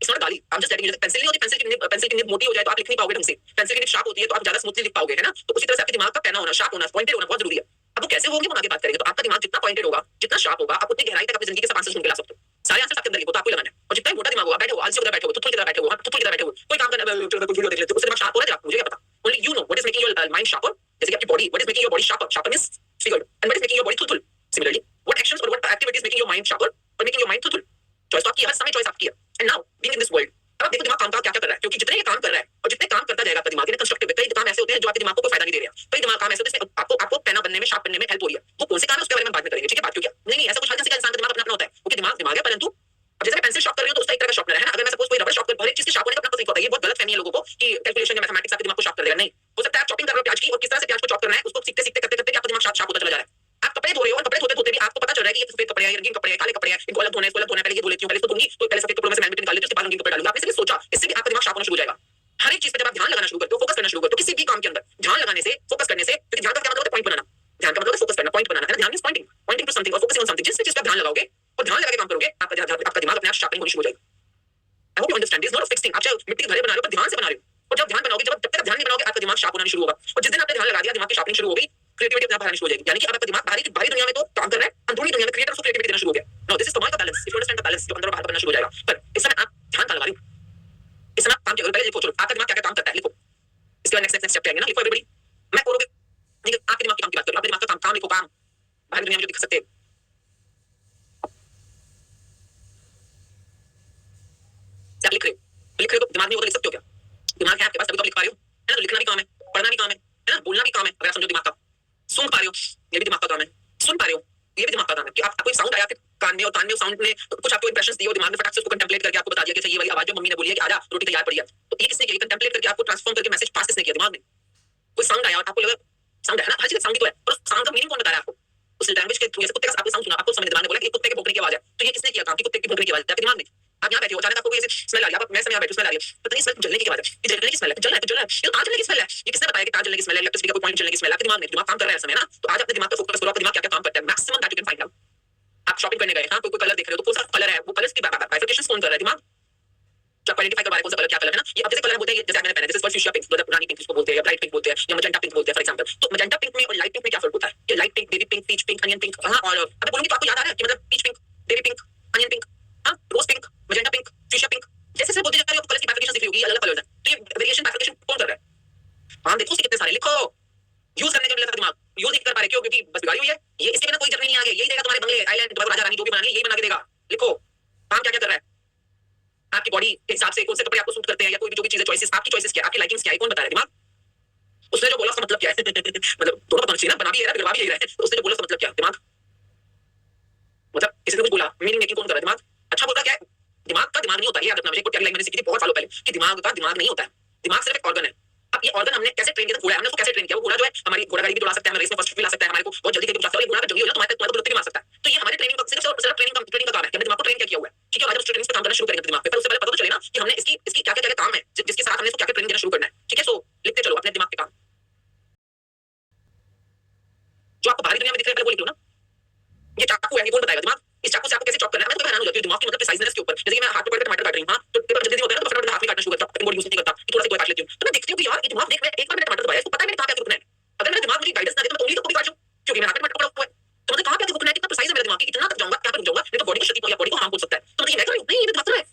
इट्स नॉट गाली, I am just telling you. Pencil नहीं होती, पेंसिल की निब मोटी हो जाए तो आप लिख नहीं पाओगे ढंग से। पेंसिल की निब शार्प होती है तो आप ज्यादा स्मूथली लिख पाओगे, है ना। तो उसी तरह से आपके दिमाग का पैना होना, शार्प होना, पॉइंटेड होना बहुत जरूरी है। अब वो कैसे होंगे हम आगे बात करेंगे। तो आपका दिमाग जितना पॉइंटेड होगा, जितना शार्प होगा, आप उतनी गहराई तक अपनी जिंदगी के सब आंसर्स ढूंढ के ला सकते हो। सारे आंसर्स आपके अंदर लिखो, तो आपको लगाना है। और जितना ही मोटा दिमाग होगा, बैठे हो आलसी की तरह बैठे हो, थुथुल की तरह बैठे हो, थुथुल की तरह बैठे हो, कोई काम करना है, चलो कुछ वीडियो देख लेते हो, उससे दिमाग शार्प हो रहा है तेरा, मुझे क्या पता। Only you know what is making your mind sharper. जैसे कि आपकी body, what is making your body sharper, sharper means figured, and what is making your body थुथुल। सिमिलरली व्हाट एक्शंस और what activities making your mind sharper और making your mind थुथुल। Choice तो आपकी है, हर समय चॉइस आपकी है। And now being in this world, अब आप देखो दिमाग काम क्या क्या कर रहा है, क्योंकि जितने ये काम कर रहा है और जितने काम करता जाएगा आपका दिमाग, इन्हें कंस्ट्रक्टिव है। कई काम ऐसे होते हैं जो आपके दिमाग को कोई फायदा नहीं दे रहे हैं, कई दिमाग काम ऐसे होते हैं जिसमें आपको पैना बनने में, शार्प बनने में हेल्प हो रही है। वो कौन से काम है उसके बारे में बाद में करेंगे, ठीक है बात। क्योंकि नहीं ऐसा कुछ हर किसी का इंसान का दिमाग अपना अपना होता है, क्योंकि दिमाग है। परंतु अब जैसे मैं पेंसिल शार्प कर रही हूं तो उसका एक तरह का शार्पनर है ना। अगर मैं सपोज कोई रबर शार्प कर, हर एक चीज की शार्प होने का अपना तरीका होता है। ये बहुत गलत फहमी है लोगों को कि कैलकुलेशन या मैथमेटिक्स आपके दिमाग को शार्प कर देगा। नहीं, हो सकता है आप चॉपिंग कर रहे हो प्याज की, और किस तरह से प्याज को चॉप करना है उसको सीखते सीखते करते करते आपका दिमाग शार्प होता चला जा रहा है। आप कपड़े धो रहे हो और कपड़े धोते धोते भी आपको पता चल रहा है कि ये सफेद कपड़े हैं, रंगीन कपड़े हैं, काले कपड़े हैं, इनको अलग धोना है, इसको अलग धोना है, पहले ये धो लेती हूं, पहले इसको धोऊंगी, तो पहले सफेद कपड़ों में से मैल मिट्टी निकाल लेती हूं, उसके बाद रंगीन कपड़े डालूंगी। आपने सिर्फ सोचा, इससे भी आपका दिमाग शार्प होना शुरू हो जाएगा। हर एक चीज पे जब आप ध्यान लगाना शुरू करते हो, फोकस करना शुरू करते हो, किसी भी काम के अंदर ध्यान लगाने से, फोकस करने से, क्योंकि ध्यान का क्या मतलब होता है? पॉइंट बनाना। ध्यान का मतलब फोकस करना, पॉइंट बनाना, है ना। ध्यान means pointing, pointing to something और फोकसिंग ऑन समथिंग। जिस चीज पे ध्यान लगाओगे और ध्यान लगा के काम करोगे, आपका दिमाग अपने आप शार्पनिंग होनी शुरू हो जाएगी। I hope you understand, this not a fix thing. आप चाहे मिट्टी के घड़े बना रहे हो, पर ध्यान से बना रहे हो, और जब ध्यान बनाओगे, जब तक ध्यान नहीं बनाओगे, आपका दिमाग शार्प होना शुरू होगा। और जिस दिन आपने ध्यान लगा दिया, दिमाग की शार्पनिंग शुरू हो गई, क्रिएटिविटी अपने आप आनी शुरू हो जाएगी। यानी कि अब आपका दिमाग बाहरी दुनिया में तो काम कर रहा है, अंदरूनी दुनिया में क्रिएटर को क्रिएटिविटी देना शुरू हो गया। नाउ दिस इज कमाल का balance, if you understand the balance, जो अंदर और बाहर बनना शुरू हो जाएगा। पर इस समय आप ध्यान का लगा रहे हो, इस समय आप काम करो, पहले लिखो, चलो आपका दिमाग क्या क्या काम करता है लिखो। इसके बाद नेक्स्ट स्टेप आएंगे ना, लिखो एवरीबॉडी। मैं करोगे नहीं, आपके दिमाग के काम की बात करो, अपने दिमाग का काम लिखो, काम बाहर दुनिया में जो दिख सकते हैं। आप लिख रहे हो तो दिमाग नहीं होता, लिख सकते हो क्या? दिमाग है आपके पास, तभी तो आप लिख पा रहे हो, है ना। तो लिखना भी काम है, पढ़ना भी काम है ना, बोलना भी काम है। अगर आप समझो दिमाग का, सुन पा रहे हो, ये भी दिमाग का काम है, सुन पा रहे हो, ये भी दिमाग का काम है। कि आप कोई साउंड आया आपके कान में, और कान में साउंड ने कुछ आपको इंप्रेशंस दिए, और दिमाग ने फटाक से उसको कंटेम्पलेट करके आपको बता दिया कि ये वाली आवाज जो मम्मी ने बोली है कि आजा रोटी तैयार पड़ी है, तो ये किसने किया? कंटेम्पलेट करके आपको ट्रांसफॉर्म करके मैसेज पास किसने किया? दिमाग ने। कोई साउंड आया और आपको लगा साउंड है ना, हर चीज साउंड ही तो है, और साउंड का मीनिंग कौन बता रहा है आपको? उस लैंग्वेज के थ्रू, जैसे कुत्ते का आपने साउंड सुना, आपको समझ दिमाग ने बोला कि कुत्ते के भौंकने की आवाज है, तो ये किसने किया काम कि कुत्ते की भौंकने की आवाज आपके दिमाग में? आप यहाँ बैठे हो, अचानक आपको कोई ऐसी स्मेल आ रही है, आप मैं यहाँ बैठे स्मेल आ रही है, पता नहीं स्मेल जलने की आवाज है, ये जलने की स्मेल है, जल रहा है, ये तार जलने की स्मेल है, ये किसने बताया कि तार जलने की स्मेल है, इलेक्ट्रिसिटी का कोई पॉइंट जलने की स्मेल है? आपके दिमाग में दिमाग काम कर रहा है इस समय ना, तो आज अपने दिमाग पे फोकस करो, आपका दिमाग क्या क्या काम करता है, maximum that you can find out. आप शॉपिंग करने गए, हाँ कोई कलर देख रहे हो, तो कौन सा कलर है, वो कलर्स की बाइफिकेशन कौन कर रहा है? दिमाग। जब आइडेंटिफाई करवा रहे कौन सा कलर क्या कलर है ना, ये अब जैसे कलर बोलते हैं, जैसे मैंने पहना this is for fuchsia pink, मतलब रानी पिंक इसको बोलते हैं, या ब्राइट पिंक बोलते हैं, या मजेंटा पिंक बोलते हैं फॉर एग्जांपल। तो मजेंटा पिंक में और लाइट पिंक में क्या फर्क होता है? कि light pink, baby pink, peach pink, onion pink, हां, और अब बोलूंगी तो आपको याद आ रहा है कि मतलब peach pink, baby pink, onion pink, हां, rose pink, magenta pink, fuchsia pink, जैसे जैसे बोलते जाते हैं आपको कलर्स की बाइफिकेशन दिख रही होगी, अलग-अलग कलर्स हैं। तो ये वेरिएशन बाइफिकेशन कौन कर रहा है? हाँ, देखो उसके कितने सारे लिखो, यूज करने के लिए दिमाग यूज नहीं कर पा रहे, क्यों? क्योंकि बस बिगाड़ी हुई है, ये इसके बिना कोई जर्नी नहीं आगे, यही देगा तुम्हारे बंगले, आइलैंड, तुम्हारे राजा रानी जो भी बनाएंगे यही बना के देगा। लिखो काम क्या क्या कर रहा है, आपकी बॉडी के हिसाब से कौन से कपड़े आपको सूट करते हैं, या कोई भी जो भी चीजें चॉइसेस, आपकी चॉइसेस क्या है, आपकी लाइकिंग्स क्या है, कौन बता रहा है? दिमाग। उसने जो बोला उसका मतलब क्या है? मतलब दोनों पता चाहिए ना, बना भी है बिगड़वा भी है, तो उसने जो बोला उसका मतलब क्या है? दिमाग। मतलब किसी ने कुछ बोला, मीनिंग मेकिंग कौन कर रहा है? दिमाग। अच्छा बोल रहा क्या है? दिमाग का दिमाग नहीं होता, ये याद रखना, मुझे एक लाइन मैंने सीखी थी बहुत सालों पहले कि दिमाग का दिमाग नहीं होता है, दिमाग सिर्फ एक ऑर्गन है। अब ये ऑर्गन हमने कैसे ट्रेन किया? घोड़ा हमने उसको कैसे ट्रेन किया? वो घोड़ा जो है हमारी घोड़ागाड़ी भी दौड़ा सकता है, हमें रेस में फर्स्ट भी ला सकता है, हमारे को बहुत जल्दी कहीं पहुंचा सकता है, ये घोड़ा अगर जंगली हो जाए तो तुम्हारे को मार सकता है। तो ये हमारी ट्रेनिंग का सिर्फ ट्रेनिंग का काम है कि हमने दिमाग को ट्रेन किया हुआ है। ठीक है, आज हम ट्रेनिंग पे काम करना शुरू करेंगे दिमाग पे, पर उससे पहले पता तो चले ना कि हमने इसकी क्या क्या काम है, जिसके साथ हमने इसको क्या क्या ट्रेनिंग देना शुरू करना है। ठीक है, सो लिखते चलो अपने दिमाग के काम जो आपको बाहरी दुनिया में दिख रहे हैं, पहले वो लिख लो ना। ये चाकू है, ये कौन बताएगा? दिमाग। इस चाकू से आपको कैसे चॉप करना है? मैं तो हैरान हो जाती हूँ दिमाग की, मतलब साइजनेस के ऊपर। जैसे कि मैं हाथ पे पकड़ के टमाटर काट रही हूं, हां, तो पेपर जल्दी होता है ना, तो फटाफट हाथ में काटना शुरू करता हूं, कटिंग बोर्ड यूज नहीं करता, कि थोड़ा सा कोई काट लेती हूं। तो मैं देखती हूं कि यार ये दिमाग देख, मैं एक बार मैंने टमाटर दबाया, इसको पता है मैंने कहां क्या रुकना है। अगर मेरा दिमाग मुझे गाइडेंस ना दे तो मैं उंगली को भी काट लूं, क्योंकि मेरे हाथ में टमाटर पड़ा हुआ है। तो मुझे कहां क्या रुकना है, कितना प्रिसाइज है मेरा दिमाग, कि इतना तक जाऊंगा, क्या पे रुक जाऊंगा, नहीं तो बॉडी को क्षति या बॉडी को हार्म पहुंच सकता है। तो मतलब ये मैं कर रही हूं, नहीं ये दिमाग कर रहा है।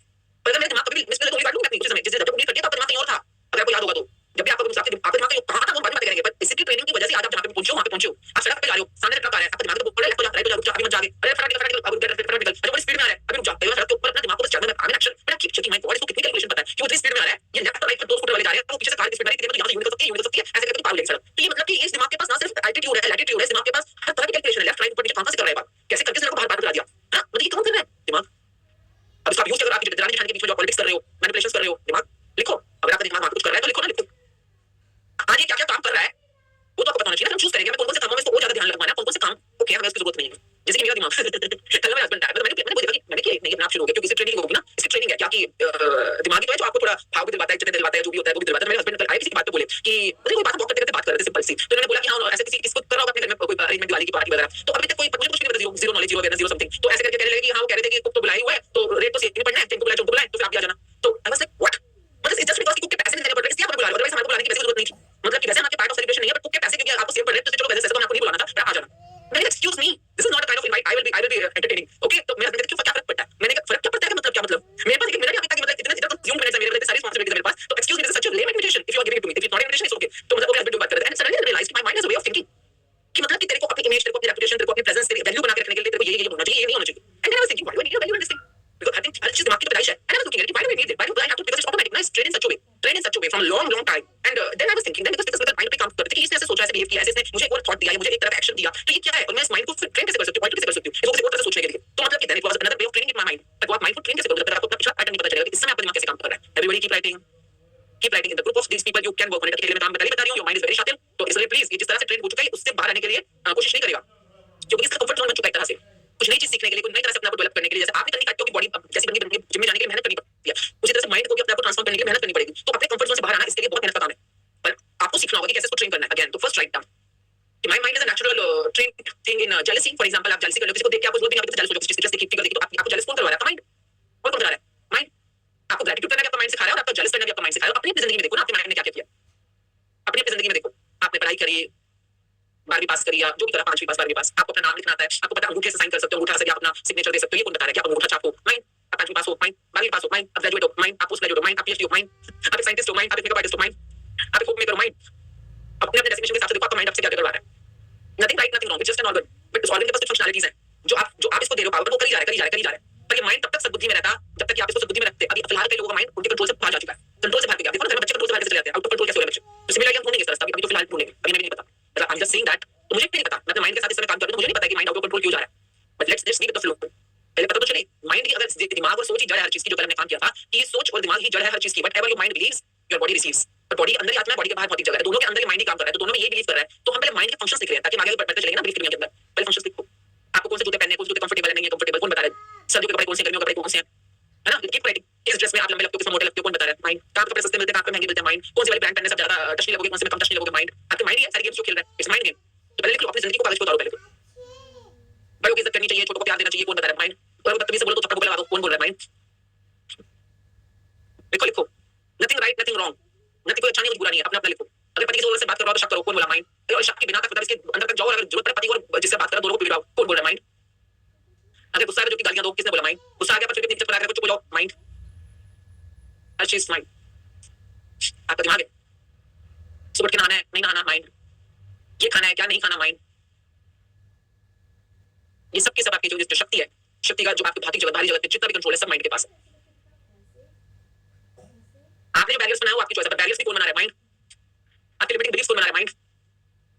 पर अगर मेरा दिमाग कभी मिस कर तो उंगली काट लूंगा अपनी उसी समय, जैसे जब उंगली कटी तो आपका दिमाग कहीं और था। अगर आपको याद होगा तो जब भी आपका दिमाग कहां था वो बाद में बात करेंगे, पर इसकी ट्रेनिंग की वजह से आज आप जहां पे पहुंचे हो वहां पे पहुंचे हो। आप सड़क पे जा रहे हो, सामने ट्रक आ रहा है, आपका दिमाग तो ऊपर है, लेफ्ट जा, राइट जा, अभी मत जागे, अरे फटाफट अब फटाफट निकल, अरे बड़ी स्पीड में आ रहा है, अभी रुक जा। कई बार सड़क के ऊपर अपना दिमाग को बस चलने में आगे एक्शन, बड़ा कीप चेकिंग माय बॉडी, इसको कितनी कैलकुलेशन पता है कि वो इतनी स्पीड में आ रहा है, ये लेफ्ट और राइट पर दो स्कूटर वाले जा रहे हैं, तो पीछे से कार की स्पीड में आ रही है, तो यहां से यूं निकल सकती है, ऐसे करके तो पार लेगी सड़क। तो ये मतलब कि इस दिमाग के पास ना सिर्फ एल्टीट्यूड है, लैटिट्यूड है, इस दिमाग के पास हर तरह की कैलकुलेशन है, लेफ्ट राइट ऊपर नीचे कहां से कर रहा है बात, कैसे करके सड़क को बाहर करा दिया। हां, मतलब ये कौन कर रहा है? दिमाग। अब इसका यूज अगर आप दरानी जेठानी के बीच में जो पॉलिटिक्स कर रहे हो, मैनिपुलेशंस कर रहे हो, दिमाग। लिखो, अगर आपका दिमाग कुछ कर रहा है तो लिखो ना, लिखो आज ये क्या क्या काम कर रहा है वो तो आपको बताना चाहिए ना। हम चूज करेंगे कौन कौन से कामों में इसको और ज्यादा ध्यान लगवाना है, कौन कौन से काम को क्या हमें उसकी जरूरत नहीं है। जैसे कि मेरा दिमाग कल मेरा हस्बैंड आया, मैंने बोल दिया कि मैंने किया नहीं, अपना आप शुरू हो गया, क्योंकि इसकी ट्रेनिंग होगी ना, इसकी ट्रेनिंग है क्या कि दिमागी तो है जो आपको थोड़ा भाव भी दिलवाता है, जितने दिलवाता है, जो भी होता है वो भी दिलवाता है। मेरे हस्बैंड कल आए किसी की बात पे बोले कि मुझे कोई बात बहुत करते करते बात कर रहे थे सिंपल सी, तो मैंने बोला कि हां ऐसे किसी किसको कर रहा होगा अपने घर में कोई अरेंजमेंट दिवाली की पार्टी वगैरह, तो अभी तक कोई मुझे कुछ नहीं पता, zero knowledge, zero awareness, zero something. तो ऐसे करके कहने लगे कि हां वो कह रहे थे कि कुक तो बुलाई हुआ है, तो रेट तो सेम पड़ना है, तुमको बुलाए तो फिर आप भी आ जाना। तो आई वाज लाइक व्हाट, मतलब इट्स जस्ट बिकॉज़ कि कुक के पैसे नहीं देने पड़ रहे इसलिए आपको बुला रहे हो, अदरवाइज हमारे को बुलाने की वैसे जरूरत नहीं थी। मतलब कि वैसे आपके पार्ट ऑफ सेलिब्रेशन नहीं है, बट कुक के पैसे क्योंकि आपको सेव पड़ रहे हैं, तो चलो वैसे तो आपको नहीं बुलाना था, आ जाना। मैंने excuse me, this is not a kind of invite, I will be entertaining, okay. तो मेरे हस्बैंड क्यों क्या फर्क पड़ता है? मैंने कहा फर्क क्या पड़ता है, मतलब क्या मतलब मेरे पास एक मिनट ही आता कि मतलब इतना तो ज़ूम मिनट्स है मेरे पास, सारी रिस्पांसिबिलिटीज है मेरे पास, तो excuse me, this is such a lame invitation, if you are giving it to me, if it's not invitation it's okay. तो मतलब ओके हस्बैंड बात कर रहे थे, and suddenly I realised my mind is a way of thinking, कि मतलब कि तेरे को अपनी इमेज, तेरे को अपनी रेपुटेशन, तेरे को अपनी प्रेजेंस, तेरी वैल्यू बना के रखने के लिए तेरे को ये होना चाहिए, ये नहीं होना चाहिए। And I was thinking why do I need a value in this thing, because I think हर चीज दिमाग की पैदाइश है। And I was looking at it, why do we need it, why do I have to, because it's automatic ना, it's train in such a way from long time. And then I was thinking, then because मतलब mind पे काम करते थे कि इसने ऐसे सोचा, ऐसे बिहेव किया, ऐसे इसने मुझे एक और थॉट दिया, मुझे एक तरफ एक्शन दिया, तो ये क्या है, और मैं इस माइंड को फिर ट्रेन कैसे कर सकती हूँ, व्हाई कैसे कर सकती हूँ, इसको किसी और तरह से सोचने के लिए। तो मतलब कि then it was another way of training in my mind, but आप माइंड को ट्रेन कैसे करोगे जब तक आपको अपना पिछला पैटर्न नहीं पता चलेगा कि इस समय आपका दिमाग कैसे काम कर रहा है। Everybody keep writing in the group of these people, you can work on it. अकेले में काम बता रही हूँ, योर माइंड इज वेरी शातिर, तो इसलिए प्लीज ये जिस तरह से ट्रेन हो चुका है उससे बाहर आने के लिए कोशिश नहीं करेगा, क्योंकि इसका कंफर्ट जोन बन चुका है एक तरह से। कुछ नई चीज सीखने के लिए, कुछ नई तरह से अपने आप को डेवलप करने के लिए, जैसे आप भी करनी चाहते हो कि बॉडी जैसी बननी जिम में जाने के लिए मेहनत करनी पड़ती है, उसी तरह से माइंड को भी अपने आप को ट्रांसफॉर्म करने के लिए मेहनत करनी पड़ेगी। तो अपने कंफर्ट जोन से बाहर आना इसके लिए बहुत मेहनत का काम है, पर आपको सीखना होगा कि कैसे इसको ट्रेन करना है। अगेन, तो फर्स्ट राइट डाउन कि my mind is a natural train thing in jealousy. For example, आप जेलसी कर लो किसी को देख के, आपको बोलते हैं आप जेलस हो जाओ, किसी चीज देखी फिगर देखी, तो आपको जेलस कौन करवा रहा है? माइंड। कौन करवा रहा है? माइंड। आपको ग्रेटिट्यूड करना भी आपका माइंड सिखा रहा है, और आपको जेलस करना भी आपका माइंड सिखा रहा है। अपनी जिंदगी में देखो ना, आपके माइंड ने क्या क्या किया, अपनी जिंदगी में देखो। आपने पढ़ाई करी, 12वीं पास करी, या जो भी करा, 5वीं पास, 12वीं पास, आपको अपना नाम लिखना आता है, आपको पता है अंगूठे से साइन कर सकते हो, अंगूठा से भी आप अपना सिग्नेचर दे सकते हो, ये कौन बता रहा है कि आप अंगूठा छापो? माइंड। आप 5वीं पास हो, माइंड। 12वीं पास हो, माइंड। आप ग्रेजुएट हो, माइंड। आप पोस्ट ग्रेजुएट हो, माइंड। आप पीएचडी हो, माइंड। आप एक साइंटिस्ट हो, माइंड। आप एक मेकअप आर्टिस्ट हो, माइंड। आप एक होम मेकर हो, माइंड। अपने अपने डेफिनेशन के हिसाब से देखो आपका माइंड आपसे क्या करवा रहा है। Nothing right, nothing wrong, it's just an organ, but इस ऑर्गन के पास कुछ फंक्शनैलिटीज हैं जो आप इसको दे रहे हो पावर, वो करी जा रहा है। पर ये माइंड तब तक सद्बुद्धि में रहता जब तक कि आप इसको सद्बुद्धि में रखते। अभी फिलहाल कई लोगों का माइंड उनके कंट्रोल से बाहर जा चुका है, कंट्रोल से बाहर गया। देखो ना, बच्चे कंट्रोल से बाहर कैसे चले जाते हैं, आउट ऑफ कंट्रोल कैसे हो रहे बच्चे। तो सिमिलरली हम ढूंढेंगे इस रास्ता, अभी तो फिलहाल ढूंढेंगे, अभी हमें नहीं पता, मतलब I am just saying that. तो मुझे नहीं पता, मैं अपने माइंड के साथ इस समय काम कर रहा हूं, मुझे नहीं पता कि माइंड आउट ऑफ कंट्रोल क्यों जा रहा है, but let's just leave the flow. पहले पता तो चले, माइंड ही अगर दिमाग और सोच ही जड़ है हर चीज की, जो कल हमने काम किया था कि सोच और दिमाग ही जड़ है हर चीज की। Whatever your mind believes your body receives. पर बॉडी अंदर ही आत्मा है, बॉडी के बाहर भौतिक जगह है, दोनों के अंदर ही माइंड ही काम कर रहा है, तो दोनों में ये बिलीव कर रहा है। तो हम पहले माइंड के फंक्शंस लिख रहे हैं ताकि हम आगे बढ़ते चलेंगे ना बिलीफ के अंदर। पहले फंक्शंस लिखो, आपको कौन से जूते पहनने हैं, कौन से जूते कंफर्टेबल है, नहीं है कंफर्टेबल, कौन बता रहा है? सर्दियों कौन से गर्मियों के कपड़े कौन से हैं, है ना? Keep writing. किस ड्रेस में आप लंबे लगते हो, किस में मोटे लगते हो, कौन बता रहा है? माइंड। कहाँ पे कपड़े सस्ते मिलते हैं, कहाँ पे महंगे मिलते हैं, माइंड। कौन सी वाली ब्रांड पहनने से ज्यादा टच नहीं लगोगे, कौन से में कम टच नहीं लगोगे, माइंड। आपके माइंड ही है सारी गेम्स जो खेल रहा है, इट्स माइंड गेम। तो पहले लिख लो, अपनी जिंदगी को कागज पे उतारो पहले तो। बड़ों की इज्जत करनी चाहिए, छोटों को प्यार देना चाहिए, कौन बता रहा है? माइंड। और बदतमीजी से बोलो तो थप्पड़ लगा दो, कौन बोल रहा है? माइंड। लिखो लिखो, nothing right nothing wrong, nothing कोई अच्छा नहीं कुछ बुरा नहीं है, अपना अपना लिखो। अगर पति किसी और से बात कर रहा हो तो शक करो, कौन बोला? माइंड। और शक के बिना तक मतलब इसके अंदर तक जाओ, और अगर जरूरत पड़े पति को और जिससे बात कर दोनों को पिटाओ, कौन बोल रहा है? माइंड। अगर गुस्सा है जो कि गालियां दो, किसने बोला? माइंड। गुस्सा आ गया पर फिर भी नीचे पड़ा चुप हो जाओ, माइंड। हर चीज माइंड। आपका दिमाग है। सुबह के नहाना है नहीं नहाना, माइंड। ये खाना है क्या नहीं खाना, माइंड। ये सब की सब आपकी जो शक्ति है, शक्ति का जो आपकी भौतिक जगत, बाहरी जगत में जितना भी कंट्रोल है, सब माइंड के पास है। आपने जो बैरियर्स बनाया वो आपकी चॉइस है, बैरियर्स भी कौन बना रहा है? माइंड। आपके लिमिटिंग बिलीफ्स कौन बना रहा है? माइंड।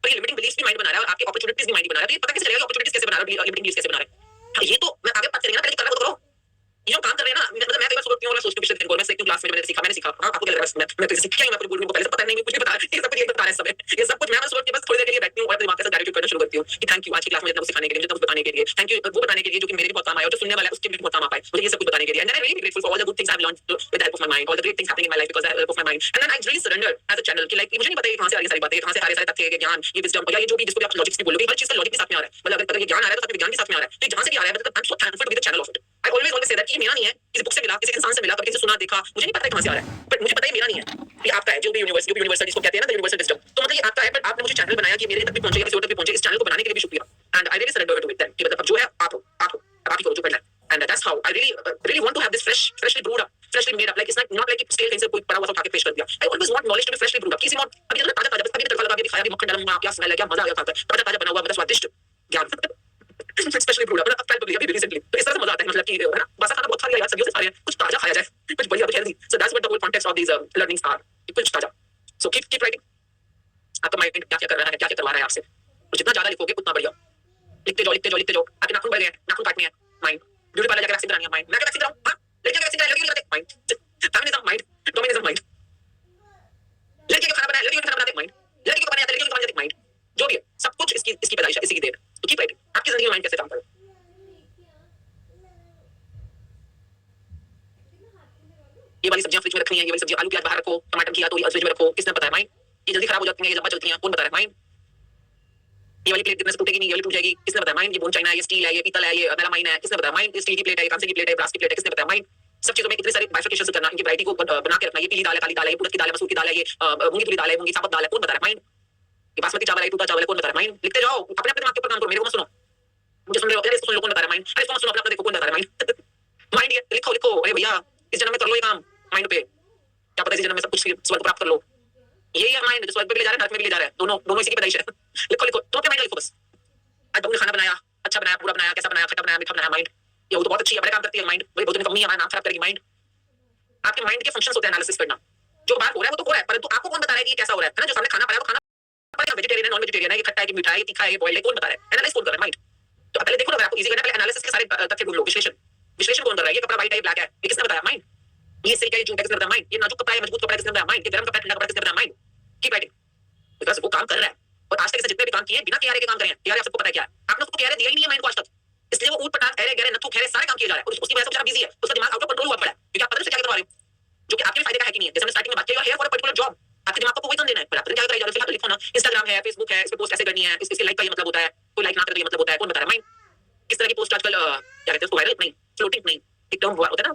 पर ये लिमिटिंग बिलीफ्स भी माइंड बना रहा है, और आपकी अपॉर्चुनिटीज भी माइंड बना रहा है। तो ये पता कैसे चलेगा अपॉर्चुनिटीज कैसे बना रहा है, लिमिटिंग बिलीफ्स कैसे बना रहा है? हाँ, ये तो मैं आगे बात करेंगे ना, पहले करना तो करो। ये जो काम कर रहे हैं ना, मतलब मैं कई बार सोचती हूँ और सोचती हूँ, पिछले दिन मैं सीखती हूँ क्लास में, मैंने सीखा। हाँ, आपको क्या लग रहा है? मैं तो सीखा ही, मैं पूरी बोल रही हूँ, पहले से पता नहीं, कुछ भी बता, ये सब कुछ बता रहे हैं सब। ये सब कुछ मैं सोच के बस थोड़ी देर के लिए बैठती हूँ और दिमाग के साथ डायरेक्ट करना शुरू करती हूँ कि थैंक यू आज की क्लास में इतना कुछ सिखाने के लिए, जितना कुछ बताने के लिए, थैंक यू वो बताने के लिए जो कि मेरे भी बहुत काम आया, और जो सुनने वाला है उसके भी बहुत काम आ पाए, मुझे ये सब कुछ बताने के लिए। And I am really grateful for all the good things I have learned with the help of my mind, all the great things happening in my life because I of my mind. And then I really surrender as a channel कि like मुझे नहीं पता ये कहां से आ रही सारी बातें, कहां से आ रहे सारे तथ्य, ज्ञान, ये विजडम, या ये जो भी जिसको भी आप लॉजिक्स भी बोलोगे, हर चीज का लॉजिक भी साथ में आ रहा है। मतलब अगर ये ज्ञान आ रहा है तो साथ में विज्ञान भी साथ में आ रहा है। तो जहां से भी आ रहा है, मतलब I am so thankful to be the channel of it. I always say that ये मेरा नहीं है, किसी बुक से मिला, किसी इंसान से मिला, कभी किसी से सुना देखा, मुझे नहीं पता कहां से आ रहा है, बट मुझे पता है मेरा नहीं है, ये आपका है, जो भी यूनिवर्सल जिसको कहते हैं ना, यूनिवर्सल विजडम। तो मतलब ये आपका है, बट आपने मुझे चैनल बनाया कि मेरे तक भी पहुंचे, किसी और तक भी पहुंचे। इस चैनल को बनाने के लिए भी शुक्रिया। And I really surrender to it then कि मतलब अब जो है आप हो, अब आप ही करो जो करना है। And that's how I really want to have this freshly brewed up, freshly made up, like it's not like stale कहीं से कोई पड़ा हुआ उठा के पेश कर दिया। I always want knowledge to be freshly brewed up, किसी और अभी तो ताजा बस अभी तड़का लगा के दिखाया, अभी मक्खन डाला मुंह में, क्या स्मेल है, क्या मजा आ गया खाकर, ताजा बना हुआ, मतलब स्वादिष्ट ज्ञान स्पेशली ब्रूड अप, अभी रिसेंटली। तो इस तरह से मजा आता है, मतलब कि है ना, बस खाना बहुत खा लिया यार, सब्जियों से खा रहे हैं, कुछ ताजा खाया जाए, कुछ बढ़िया, कुछ healthy. So that's what the whole context of these learnings are, कुछ ताजा। So keep writing. आपका माइंड क्या क्या कर रहा है, क्या क्या करवा रहा है आपसे, और जितना ज्यादा लिखोगे उतना बढ़िया। लिखते जाओ लिखते जाओ लिखते जाओ। आपके नाखून बढ़ गए, नाखून काटने हैं, माइंड। ब्यूटी पार्लर जाकर वैक्सिंग करानी है, माइंड। मैं क्या वैक्सिंग कराऊं? हां, लड़कियां वैक्सिंग कराएं, लड़कियों की कराते, माइंड। Feminism, mind. डोमिनिज्म, माइंड। लड़के का खाना बनाए, लड़कियों का खाना बनाते, माइंड। लड़के को बनाया, लड़कियों को बनाते, माइंड। जो भी है, सब कुछ इसकी पैदाइश है, इसी की देन है। तो कीप राइटिंग। आपकी जिंदगी में माइंड कैसे काम कर रहा है? ये वाली सब्जियां फ्रिज में रखनी है, ये वाली सब्जियां, आलू प्याज बाहर रखो, टमाटर खीरा तोरी फ्रिज में रखो, किसने बताया? माइंड। ये जल्दी खराब हो जाती है, ये लंबा चलती है, कौन बता रहा है? माइंड। ये वाली प्लेट गिरने से टूटेगी नहीं, ये वाली टूट जाएगी, किसने बताया? माइंड। ये बोन चाइना है, ये स्टील है, ये पीतल है, ये मेलामाइन है, किसने बताया? माइंड। ये स्टील की प्लेट है, ये कांसे की प्लेट है, ब्रास की प्लेट है, किसने बताया? माइंड। सब चीजों में इतनी सारी बाइफिकेशन करना, इनकी वैरायटी को बना के रखना, ये पीली दाल है, काली दाल है, ये उड़द की दाल है, मसूर की दाल है, ये मूंगी धुली दाल है, मूंगी साबुत दाल है, कौन बता रहा है? माइंड। ये बासमती चावल है, टूटा चावल है, कौन बता रहा है? माइंड। लिखते जाओ, अपने अपने दिमाग के ऊपर काम करो, मेरे को मत सुनो, मुझे सुन रहे हो, अरे इसको सुन लो, कौन बता रहा है? माइंड। अरे इसको मत सुनो, अपना अपना देखो, कौन बता रहा है? माइंड। माइंड। ये लिखो लिखो, अरे भैया इस जन्म में कर लो ये काम, माइंड पे। क्या पता इस जन्म में सब कुछ स्वर्ग प्राप्त कर लो। ये है माइंड, जो स्वर्ग पे भी ले जा रहा है, नरक में भी ले जा रहा है, दोनों दोनों इसी की पैदाइश है। लिखो लिखो, तुम अपने माइंड लिखो बस। आज बहू ने खाना बनाया, अच्छा बनाया, पूरा बनाया, कैसा बनाया, खट्टा बनाया, मीठा बनाया, माइंड। ये वो तो बहुत अच्छी है, बड़े काम करती है, माइंड। भाई बहुत कमी है, हमारा नाम खराब करेगी, माइंड। आपके माइंड के फंक्शंस होते हैं एनालिसिस करना, जो बात हो रहा है वो तो हो रहा है, परंतु आपको कौन बता रहा है कि ये कैसा हो रहा है ना? जो सामने खाना पड़ा है वो खाना पड़ा है, वेजिटेरियन है, नॉन वेजिटेरियन है, ये खट्टा है कि मीठा है, ये तीखा है, ये बॉइल्ड है, कौन बता रहा है? एनालाइज कौन कर रहा है? माइंड। तो पहले देखो ना, अगर आपको इजी करना है, पहले एनालिसिस के सारे तथ्य ढूंढ लो, विश्लेषण। विश्लेषण कौन कर रहा है? ये कपड़ा व्हाइट है, ब्लैक है, ये किसने बताया? माइंड। ये सिल्क है, ये जूट है, किसने बताया? माइंड। ये नाजुक कपड़ा है, मजबूत कपड़ा है, किसने बताया? माइंड। ये गर्म कपड़ा है, ठंडा कपड़ा है, किसने बताया? माइंड। कीप राइटिंग, बिकॉज़ वो काम कर रहा है, और आज तक इसने जितने भी काम किए बिना कियारे के काम करे हैं। कियारे आप सबको पता है क्या है? आपने उसको कियारे दिया ही नहीं है माइंड को आज तक, इसलिए वो ऊट पटांग अरे गहरे नथु खैरे सारे काम किए जा रहे हैं, और उसकी वजह से बेचारा बिजी है, उसका दिमाग आउट ऑफ कंट्रोल हुआ पड़ा है, क्योंकि आप पता नहीं क्या करवा रहे हो, जो कि आपके फायदे का है कि नहीं है। जैसे हमने स्टार्टिंग में बात की, you are here for a particular job, आपके दिमाग को वही काम देना है, पर आपने क्या कराई जा रहे हो? फिलहाल तो लिखो ना, इंस्टाग्राम है, फेसबुक है, इस पे पोस्ट ऐसे करनी है, इसके लाइक का ये मतलब होता है, कोई लाइक ना करे तो ये मतलब होता है, कौन बता रहा है? माइंड। इस तरह की पोस्ट आजकल क्या कहते हैं उसको, वायरल नहीं, फ्लोटिंग नहीं, एक टर्म होता है ना,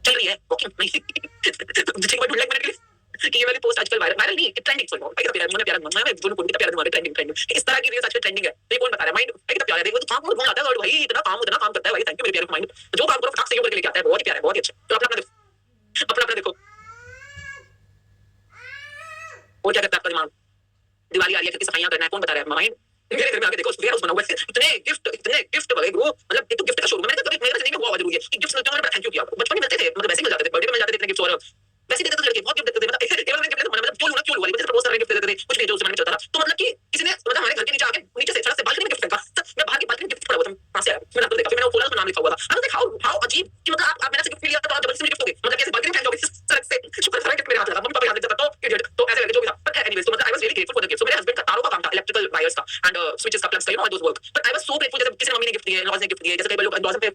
चल रही है, वॉकिंग नहीं ठीक है, ढूंढ ले मेरे लिए कि ये वाली पोस्ट आजकल वायरल नहीं, ट्रेंडिंग सॉरी बहुत प्यारा, मुझे प्यारा मैं बोलूं कितना प्यारा दिमाग है, ट्रेंडिंग इस तरह की रील्स आजकल ट्रेंडिंग है। तो ये कौन बता रहा है? माइंड। कितना प्यारा है, देखो तो काम घूम आता है, और भाई इतना काम करता है भाई, थैंक यू मेरे प्यारे माइंड, जो काम करो फटाक से करके लेके आता है, बहुत ही प्यारा है, बहुत ही अच्छा। तो अपना अपना देखो, और क्या करता है आपका दिमाग? दिवाली आ रही है, किसकी सफाइयां करना है, कौन बता रहा है? माइंड। मेरे घर में आके देखो, वेयर हाउस बना हुआ है, इतने गिफ्ट भाई ब्रो, मतलब एक तो गिफ्ट का शोरूम है, मैंने कभी मेरे जिंदगी में हुआ जरूरी है कि गिफ्ट्स मिलते हैं, मैंने थैंक यू किया, बचपन में मिलते थे, मतलब वैसे ही मिल जाते थे, बर्थडे में मिल जाते थे इतने गिफ्ट्स, और वैसे देते थे लड़के, बहुत गिफ्ट देते थे, मतलब केवल गिफ्ट मतलब क्यों वाली वजह से प्रपोज कर रहे गिफ्ट देते थे, कुछ नहीं जो उस समय चलता था। तो मतलब कि किसी ने मतलब हमारे घर के नीचे आके नीचे से सड़क से बालकनी में गिफ्ट फेंका, मैं बाहर की बालकनी में गिफ्ट पड़ा हुआ था, कहां से आया? मैंने आपको देखा, फिर मैंने वो खोला, उसमें नाम लिखा हुआ था। आई वाज लाइक हाउ अजीब कि मतलब आप मेरे से गिफ्ट लिया तो आप जबरदस्ती गिफ्ट दोगे, मतलब कैसे बालकनी में फेंक दोगे सड़क से? शुक्र है गिफ्ट मेरे हाथ लगा, मम्मी पापा याद नहीं जाता, तो इडियट, तो ऐसे करके जो भी था, बट एनीवेज, तो मतलब I was really grateful for the gift. So मेरे हस्बैंड का तारों का काम था, इलेक्ट्रिकल वायर्स का एंड स्विचेस का, प्लग्स का, you know all those work, but I was so grateful, जैसे किसी ने मम्मी ने गिफ्ट दिए, लॉज ने गिफ्ट दिए, जैसे कई लोग लॉज पे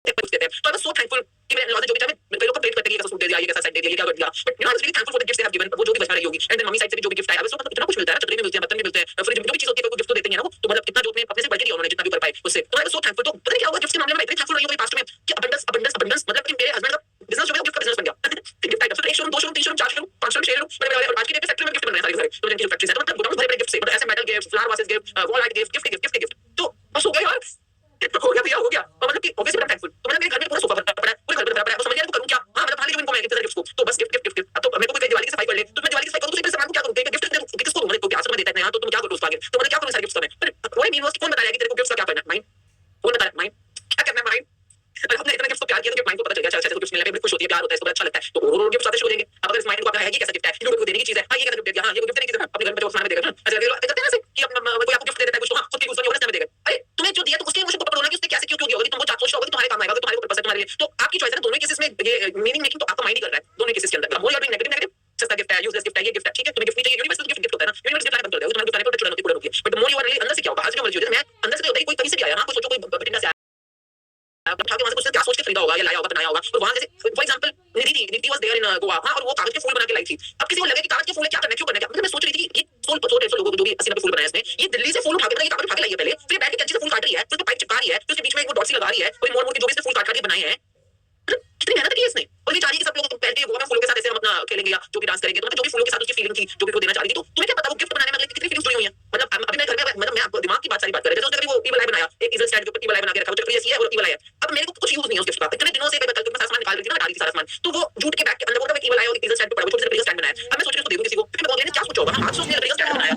देते हैं. So I was so thankful कि मेरे लॉज जो भी था, मैं कई लोग कंप्लेंट करते हैं ये कैसा सूट दे दिया, ये कैसा सेट दे दिया, ये क्या कर दिया, but you know I was really thankful for the gifts they have given. वो जो भी बचा रही होगी, एंड देन मम्मी साइड से भी जो भी गिफ्ट आया, आई वाज सो, इतना कुछ मिलता है, चटनी भी मिलती है, बर्तन भी मिलते हैं, फ्रिज में जो भी चीज होती है, कोई गिफ्ट तो देते हैं ना वो, तो मतलब इतना जो अपने अपने से बढ़ के दिया उन्होंने जितना भी कर पाए उससे. तो आई वाज सो थैंकफुल. तो पता नहीं क्या हुआ गिफ्ट के मामले में, इतनी थैंकफुल रही हूँ पास्ट में कि अबंडेंस अबंडेंस अबंडेंस, मतलब कि मेरे हस्बैंड का बिजनेस जो है गिफ्ट का बिजनेस बन गया. गिफ्ट आइटम, तो एक शोरूम, दो शोरूम, तीन शोरूम, चार शोरूम, पांच शोरूम, छह शोरूम, बड़े और आज की डेट में फैक्ट्री में गिफ्ट बन रहे हैं सारे सारे. तो जिनकी फैक्ट्री है, तो मतलब गोडाउन भरे भरे गिफ्ट से, मतलब ऐसे metal gift, flower vases gift, wall art gift, gift gift gift. तो बस हो गया यार, हो गया भैया, हो गया. और मतलब कि ऑब्वियसली मैं थैंकफुल. तो मतलब मेरे घर में पूरा सोफा भरा पड़ा है, पूरे घर में भरा पड़ा है, समझ नहीं आ रहा करूं क्या. हां मतलब फाइनली जो इनको मैं कितने गिफ्ट्स को, तो बस गिफ्ट गिफ्ट गिफ्ट. अब तो मेरे को कोई दिवाली की सफाई कर ले, तो मैं दिवाली की सफाई करूं तो सिर्फ सामान को क्या करूं, गिफ्ट किसको दूं, मतलब किसको देता है ना, तो तुम क्या करो उसका आगे, तो मतलब क्या करूं सारे गिफ्ट्स में. पर वही मीन वाज कि कौन बताया कि तेरे को गिफ्ट्स का क्या करना है. माइंड कौन बताया, माइंड क्या करना है, माइंड. अगर हमने इतने गिफ्ट्स को प्यार किया तो माइंड को पता चल गया, अच्छा अच्छा गिफ्ट्स मिलने पे खुश होती है, प्यार होता है, इसको अच्छा लगता है, तो और गिफ्ट्स आते शुरू हो जाएंगे. अब अगर इस माइंड को आपका है कि कैसा गिफ्ट है, ये को देने की चीज है, हां ये कैसा गिफ्ट दे दिया, हां ये गिफ्ट देने की चीज है, अपने घर में जो खाना में देगा. अच्छा ये लोग कहते हैं ऐसे कि कोई आपको गिफ्ट दे देता है कुछ, तो हां खुद की गुस्सा नहीं होगा, देगा. अरे तुम्हें जो दिया तो उसके इमोशन को पकड़ना कि उसने कैसे क्यों दिया होगा, तुमको चार सोच होगा कि तुम्हारे काम आएगा, तुम्हारे पर्पस है, तुम्हारे लिए. तो आपकी चॉइस है ना. दोनों केसेस में ये मीनिंग मेकिंग तो आपका माइंड ही कर रहा है दोनों केसेस के अंदर. More you are doing negative negative, सस्ता गिफ्ट है, यूजलेस गिफ्ट है, ये गिफ्ट है, ठीक है, तुम्हें गिफ्ट नहीं चाहिए, यूनिवर्सल गिफ्ट गिफ्ट होता है ना, यूनिवर्सल गिफ्ट बंद कर दे, तुम्हारे गुस्सा नहीं पर होती है. But more you are really अंदर से क्या होगा, आज जो मर्जी हो जाए, मैं अंदर से होता है कोई कहीं से भी आया, हां कोई सोचो कोई बठिंडा से उठा के वहां से कुछ क्या सोच के खरीदा होगा या लाया होगा, बनाया होगा, और वहां जैसे for example Nidhi was there in Goa, हां, और वो कागज के फूल बना के लाई थी. अब किसी को लगे कि कागज के फूल क्या करना है, क्यों करना है, मतलब मैं सोच रही थी कि ये फूल 100 लोगों को जो भी 80 90 फूल बनाए इसने, ये दिल्ली से फूल उठा के, ये कागज उठा के लाई है पहले, फिर बैठ के कैंची से फूल काट रही है, फिर तो पाइप चिपका रही है, फिर उसके बीच में एक वो डॉट सी लगा रही है, कोई मोड़ मोड़ के जो भी इसने फूल काट काट के बनाए हैं. कितनी मेहनत की है इसने, और ये चाह रही है कि सब लोग पहले वो फूलों के साथ ऐसे हम अपना खेलेंगे या जो भी डांस करेंगे, तो मतलब जो भी फूलों के साथ उसकी फीलिंग थी, जो भी वो देना चाह रही थी, तो तुम्हें क्या पता वो गिफ्ट बनाने में कितनी फीलिंग्स जुड़ी हुई हैं. मतलब अभी मैं घर में, मतलब मैं आपको दिमाग की बात सारी बात कर रहे थे, जैसे उसने कभी वो ईवल आई बनाया, एक ईजल स्टैंड के ऊपर ईवल आई बना के रखा, वो चक्री ऐसी है और ईवल आई है. अब मेरे को कुछ यूज नहीं है उस गिफ्ट का, इतने दिनों से मैं सारा सामान निकाल रही थी ना, हटा रही थी सारा सामान, तो वो जूट के बैग के अंदर वो एक ईवल आई और एक ईजल स्टैंड पे पड़ा, वो छोटे से लकड़ी का स्टैंड बनाया है. अब मैं सोच रही हूँ दे दूं किसी को, फिर मैं बोल रही हूँ क्या सोचा होगा, हाथ से उसने लकड़ी का स्टैंड बनाया,